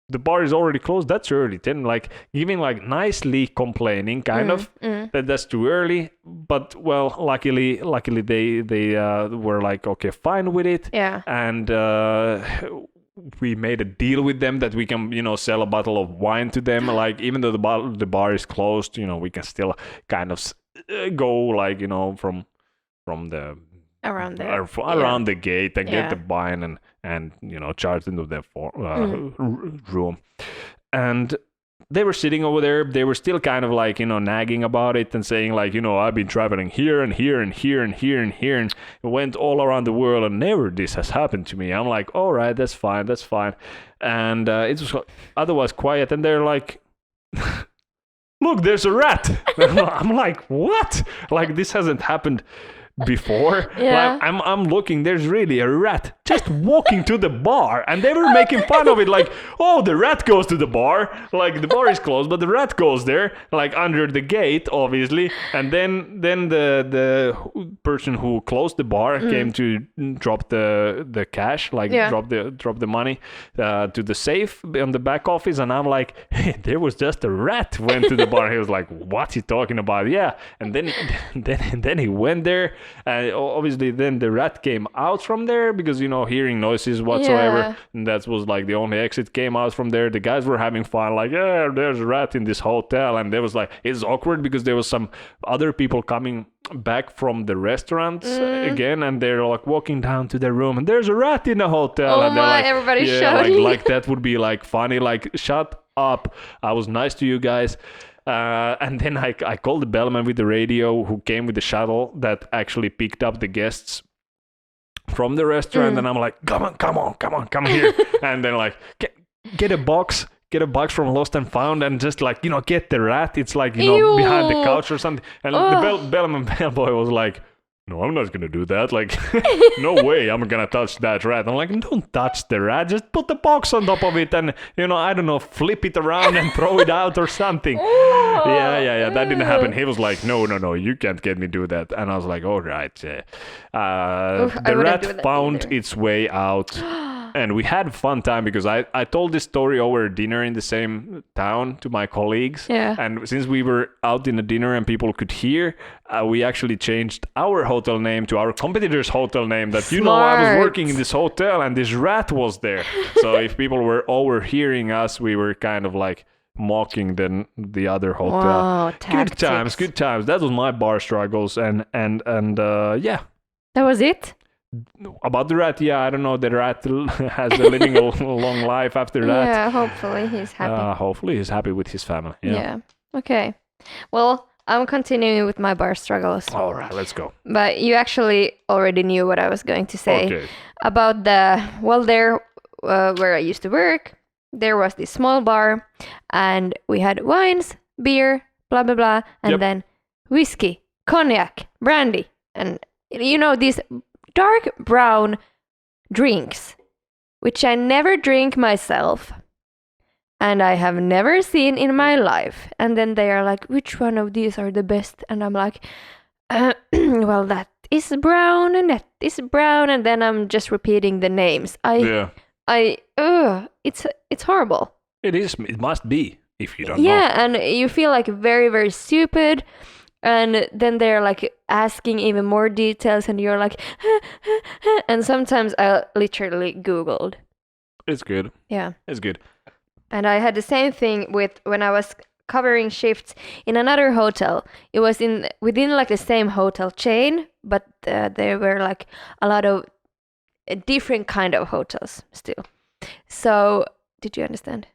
the bar is already closed. That's early. Then like giving like nicely complaining, kind of that's too early. But well, luckily they were like, okay, fine with it. Yeah. And we made a deal with them that we can, sell a bottle of wine to them. Like, even though the bar is closed, we can still kind of go, like, from the around there, around the gate and get the wine and charge into the room. And they were sitting over there. They were still kind of like, nagging about it and saying like, I've been traveling here and here and here and here and here and went all around the world and never this has happened to me. I'm like, all right, that's fine. And it was otherwise quiet. And they're like, look, there's a rat. I'm like, what? Like, this hasn't happened before. Like, I'm looking, there's really a rat just walking to the bar, and they were making fun of it, like, oh, the rat goes to the bar, like the bar is closed but the rat goes there, like under the gate obviously. And then the person who closed the bar came to drop the cash, like drop the money to the safe on the back office. And I'm like, hey, there was just a rat went to the bar. He was like, what's he talking about? Yeah. And then he went there. And obviously then the rat came out from there because, hearing noises whatsoever. Yeah. And that was like the only exit came out from there. The guys were having fun, like, yeah, there's a rat in this hotel. And there was like, it's awkward because there was some other people coming back from the restaurants again. And they're like walking down to their room and there's a rat in the hotel. Oh and they're like, everybody's shouting. Like that would be like funny, like, shut up. I was nice to you guys. And then I called the bellman with the radio who came with the shuttle that actually picked up the guests from the restaurant. And I'm like, come on here. And then like, get a box from Lost and Found and just like, get the rat. It's like, behind the couch or something. And the bellman bellboy was like, no, I'm not going to do that. Like, no way I'm going to touch that rat. I'm like, don't touch the rat. Just put the box on top of it and, I don't know, flip it around and throw it out or something. Yeah. That didn't happen. He was like, no, you can't get me do that. And I was like, all right. The rat found its way out. And we had a fun time because I told this story over dinner in the same town to my colleagues. Yeah. And since we were out in a dinner and people could hear, we actually changed our hotel name to our competitor's hotel name. That, I was working in this hotel and this rat was there. So if people were overhearing us, we were kind of like mocking the other hotel. Wow, good times. That was my bar struggles and yeah. That was it? About the rat, I don't know. The rat has a living a long life after that. Yeah, hopefully he's happy. Hopefully he's happy with his family. Yeah. Okay. Well, I'm continuing with my bar struggles. All right, let's go. But you actually already knew what I was going to say about there where I used to work. There was this small bar, and we had wines, beer, blah blah blah, and then whiskey, cognac, brandy, and these dark brown drinks, which I never drink myself and I have never seen in my life. And then they are like, which one of these are the best? And I'm like, well, that is brown and that is brown. And then I'm just repeating the names. I it's horrible. It is. It must be if you don't know. Yeah, and you feel like very, very stupid. And then they're like asking even more details, and you're like, and sometimes I literally Googled. It's good. Yeah. It's good. And I had the same thing with when I was covering shifts in another hotel. It was within like the same hotel chain, but there were like a lot of different kind of hotels still. So, did you understand?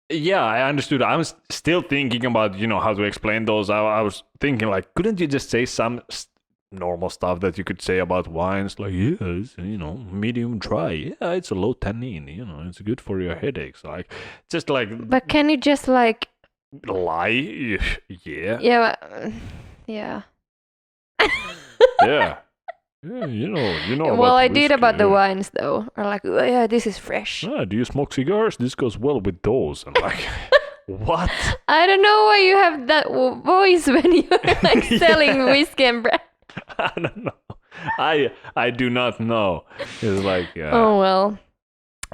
Yeah, I understood. I was still thinking about, how to explain those. I was thinking, like, couldn't you just say some normal stuff that you could say about wines? Like, yeah, it's, medium dry. Yeah, it's a low tannin. It's good for your headaches. Like, just like... But can you just, like... Lie? Yeah. Yeah, yeah. Yeah. Yeah, you know. Well, I did about the wines though. Or like, oh, yeah, this is fresh. Do you smoke cigars? This goes well with those. And like, what? I don't know why you have that voice when you're like selling whiskey and bread. I don't know. I do not know. It's like, oh well.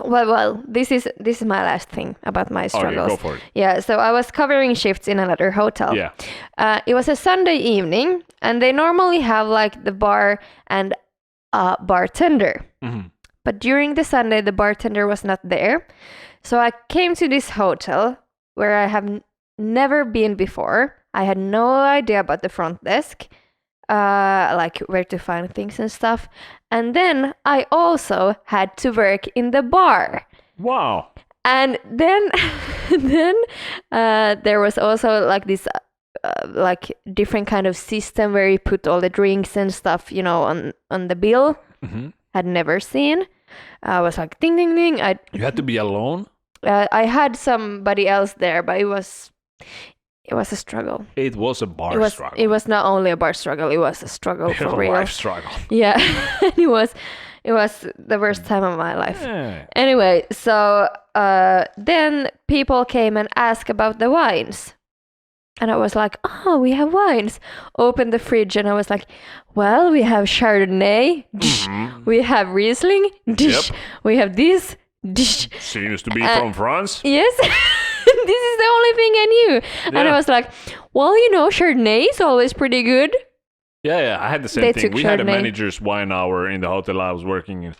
Well, this is my last thing about my struggles. Okay, go for it. Yeah, so I was covering shifts in another hotel. Yeah. It was a Sunday evening, and they normally have like the bar and a bartender. Mm-hmm. But during the Sunday, the bartender was not there. So I came to this hotel where I have never been before. I had no idea about the front desk, like where to find things and stuff. And then I also had to work in the bar. Wow. And then there was also like this like different kind of system where you put all the drinks and stuff, on the bill. Mm-hmm. Had never seen. I was like ding ding ding. You had to be alone? I had somebody else there, but it was a struggle. It was a bar struggle. It was not only a bar struggle, it was a struggle for real. Life struggle. Yeah. it was the worst time of my life. Yeah. Anyway, so then people came and asked about the wines. And I was like, oh, we have wines. Opened the fridge and I was like, well, we have Chardonnay. Mm-hmm. We have Riesling. Yep. We have this. Seems to be from France. Yes. This is the only thing I knew. Yeah. And I was like, well, Chardonnay is always pretty good. Yeah, I had the same thing. We had a manager's wine hour in the hotel I was working in.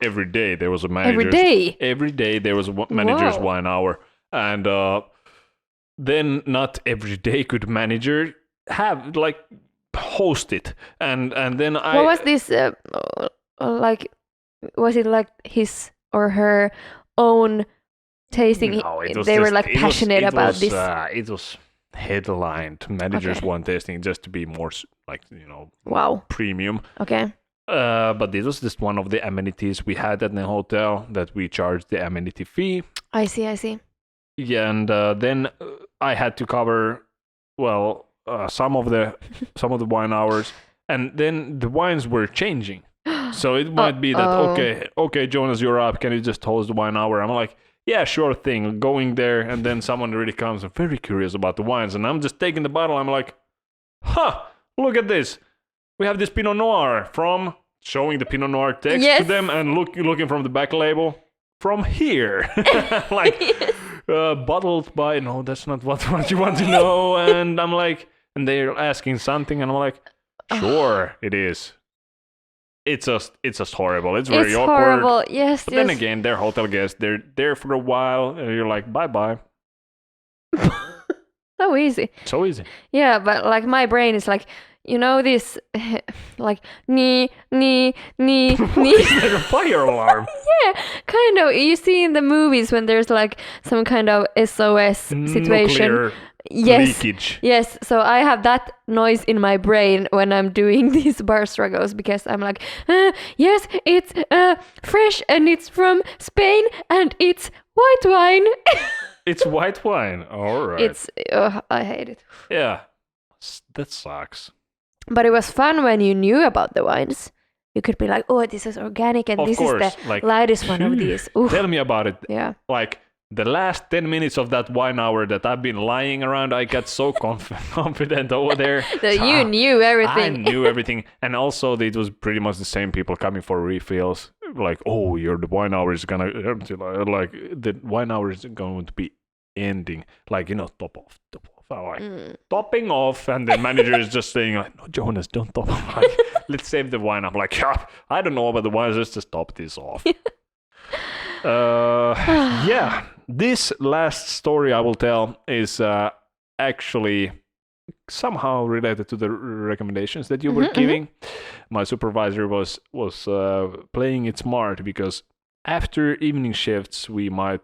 Every day there was a manager's... Every day there was a manager's wine hour. And then not every day could manager have, like, host it. And then I... What was this, like, was it like his or her own... tasting? No, they were like passionate about this. It was headlined manager's wine tasting just to be more like wow, premium. Okay. But this was just one of the amenities we had at the hotel that we charged the amenity fee. I see. Yeah, and then I had to cover some of the wine hours, and then the wines were changing. So it might be that okay, Jonas, you're up. Can you just host the wine hour? I'm like, yeah, sure thing. Going there, and then someone really comes and very curious about the wines, and I'm just taking the bottle. I'm like, look at this. We have this Pinot Noir from showing the Pinot Noir text to them, and looking from the back label from here, like bottled by. No, that's not what you want to know. And I'm like, and they're asking something, and I'm like, sure, it is. It's just horrible. It's very awkward. Horrible. Yes. But then again, they're hotel guests. They're there for a while, and you're like, bye. So easy. So easy. Yeah, but like my brain is like, this, like nee. Is that a fire alarm? Yeah, kind of. You see in the movies when there's like some kind of SOS situation. Nuclear leakage. Yes, so I have that noise in my brain when I'm doing these bar struggles because I'm like, yes, it's fresh and it's from Spain and it's white wine. It's white wine. All right. I hate it. Yeah, that sucks. But it was fun when you knew about the wines. You could be like, oh, this is organic and this is the lightest one of these. Oof. Tell me about it. Yeah. Like, the last 10 minutes of that wine hour that I've been lying around, I got so confident over there. That you knew everything. I knew everything. And also, it was pretty much the same people coming for refills. like, oh, the wine hour is gonna like the wine hour is going to be ending, like, top off. I'm like topping off, and the manager is just saying like, no, Jonas, don't top off. Like, let's save the wine. I'm like, yeah, I don't know about the wine, let's just top this off. Yeah, this last story I will tell is actually somehow related to the recommendations that you were giving. My supervisor was playing it smart, because after evening shifts we might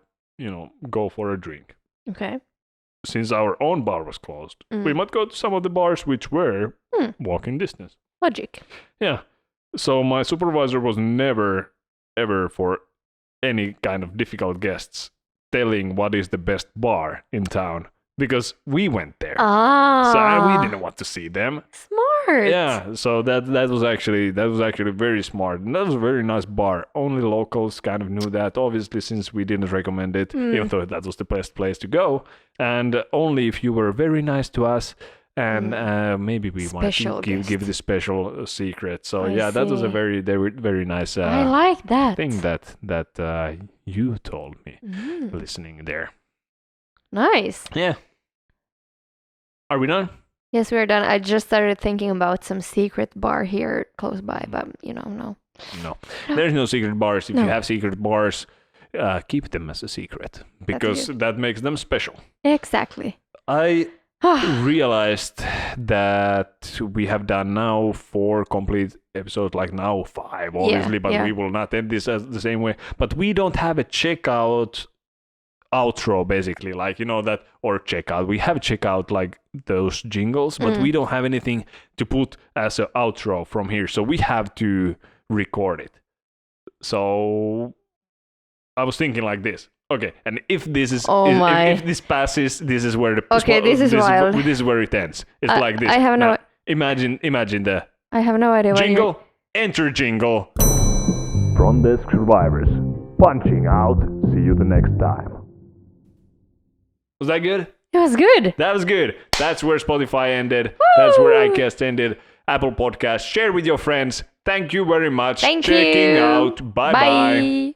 go for a drink. Okay. Since our own bar was closed, we might go to some of the bars which were walking distance. Logic. Yeah. So my supervisor was never ever, for any kind of difficult guests, telling what is the best bar in town, because we went there. So we didn't want to see them. Smart. Yeah, so that was actually very smart. And that was a very nice bar. Only locals kind of knew that, obviously, since we didn't recommend it, even though that was the best place to go. And only if you were very nice to us, and maybe we might give the special secret. So that was a very very nice I like that thing that you told me listening there. Nice. Yeah. Are we done? Yes, we're done. I just started thinking about some secret bar here close by, but no. No, there's no secret bars. If you have secret bars, keep them as a secret, because that makes them special. Exactly. I realized that we have done now 4 complete episodes, like now 5, obviously, but we will not end this as the same way. But we don't have a checkout outro, basically, like that, or checkout. We have checkout, like those jingles, but we don't have anything to put as an outro from here, so we have to record it. So I was thinking like this. Okay, and if this is if this passes, this is where the this is wild. This is where it ends. It's like this. I have no. Imagine the. I have no idea. Jingle. Enter jingle. From the survivors, punching out. See you the next time. Was that good? It was good. That was good. That's where Spotify ended. Woo! That's where iCast ended. Apple Podcast. Share with your friends. Thank you very much. Thank Checking you. out. Bye.